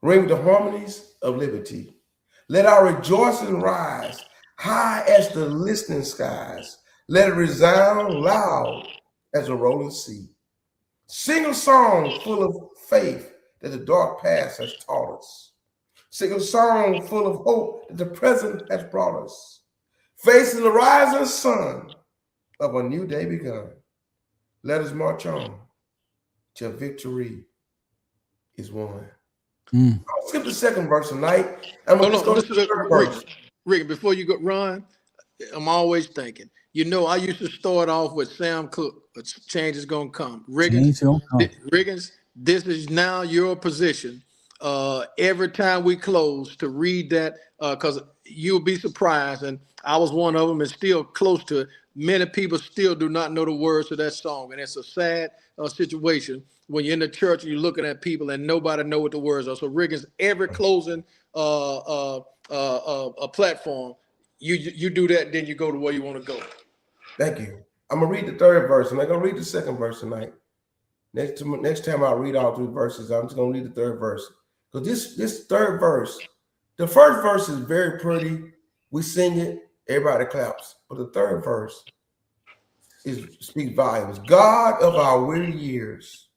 Ring the harmonies of liberty. Let our rejoicing rise high as the listening skies. Let it resound loud as a rolling sea. Sing a song full of faith that the dark past has taught us. Sing a song full of hope that the present has brought us. Facing the rising sun of a new day begun. Let us march on till victory is won. I'll skip the second verse tonight. I'm going to go to the third verse. Rick, before you go, Ron, I'm always thinking, you know, I used to start off with Sam Cooke, but change is going to come. Riggins, this is now your position. Every time we close to read that, because you'll be surprised, and I was one of them and still close to it. Many people still do not know the words to that song, and it's a sad situation when you're in the church and you're looking at people and nobody know what the words are. So Riggins, every closing platform, you do that, then you go to where you want to go. Thank you. I'm gonna read the third verse, and I'm gonna read the second verse tonight. Next time I read all 3 verses, I'm just gonna read the third verse. Because this third verse, the first verse is very pretty. We sing it, everybody claps. But the third verse speaks volumes. God of our weary years,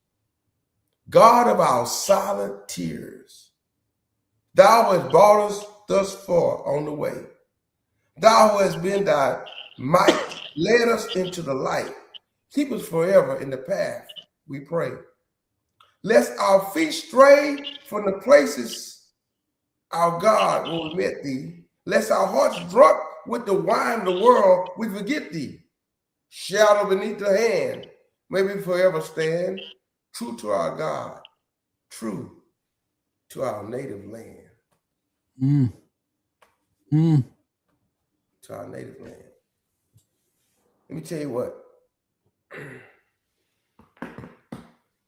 God of our silent tears, thou hast brought us thus far on the way. Thou hast been thy might, led us into the light. Keep us forever in the path, we pray. Lest our feet stray from the places, our God, when we met thee. Lest our hearts drunk with the wine of the world, we forget thee. Shadow beneath the hand, may we forever stand, true to our God, true to our native land. To our native land. Let me tell you what.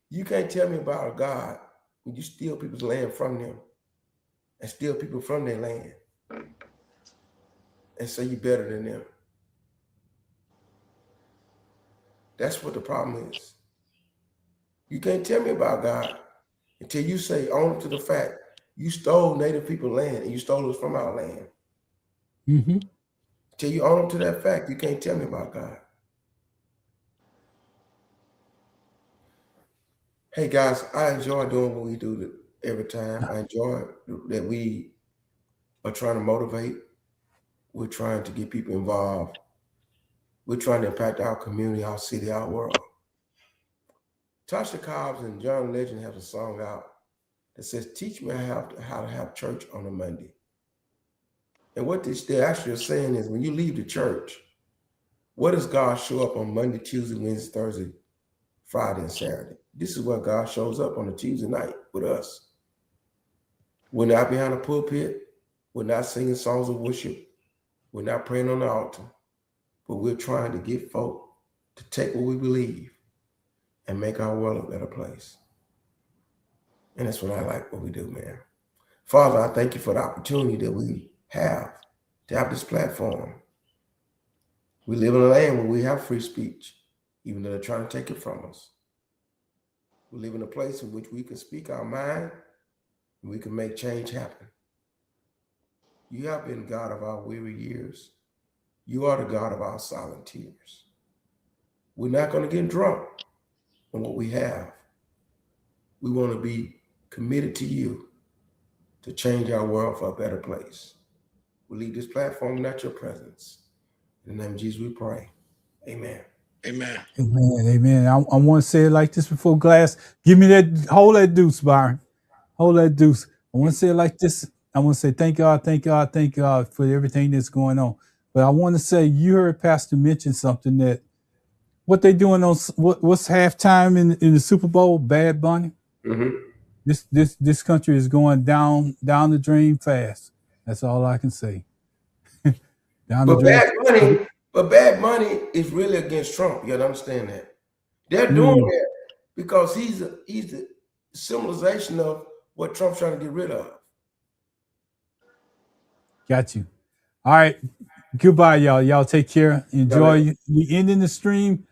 You can't tell me about a God when you steal people's land from them and steal people from their land and say you're better than them. That's what the problem is. You can't tell me about God until you say, own to the fact you stole native people's land and you stole us from our land. Until you own to that fact, you can't tell me about God. Hey guys, I enjoy doing what we do every time. I enjoy that we are trying to motivate. We're trying to get people involved. We're trying to impact our community, our city, our world. Tasha Cobbs and John Legend have a song out that says, teach me how to have church on a Monday. And what they're actually saying is when you leave the church, what does God show up on Monday, Tuesday, Wednesday, Thursday, Friday, and Saturday? This is where God shows up on a Tuesday night with us. We're not behind a pulpit. We're not singing songs of worship. We're not praying on the altar. But we're trying to get folk to take what we believe and make our world a better place. And that's what I like what we do, man. Father, I thank you for the opportunity that we have to have this platform. We live in a land where we have free speech, even though they're trying to take it from us. We live in a place in which we can speak our mind and we can make change happen. You have been God of our weary years. You are the God of our silent tears. We're not going to get drunk on what we have. We want to be committed to you to change our world for a better place. We leave this platform not your presence. In the name of Jesus, we pray. Amen. Amen. Amen. Amen. I want to say it like this before Glass. Give me that, hold that deuce, Byron. Hold that deuce. I want to say it like this. I want to say thank God for everything that's going on. But I want to say, you heard Pastor mention something that what they doing on what's halftime in the Super Bowl? Bad Bunny. This country is going down the drain fast. That's all I can say. But Bad Bunny is really against Trump. You gotta understand that. They're doing that because he's the symbolization of what Trump's trying to get rid of. Got you. All right. Goodbye, y'all. Y'all take care. Enjoy. We ending the stream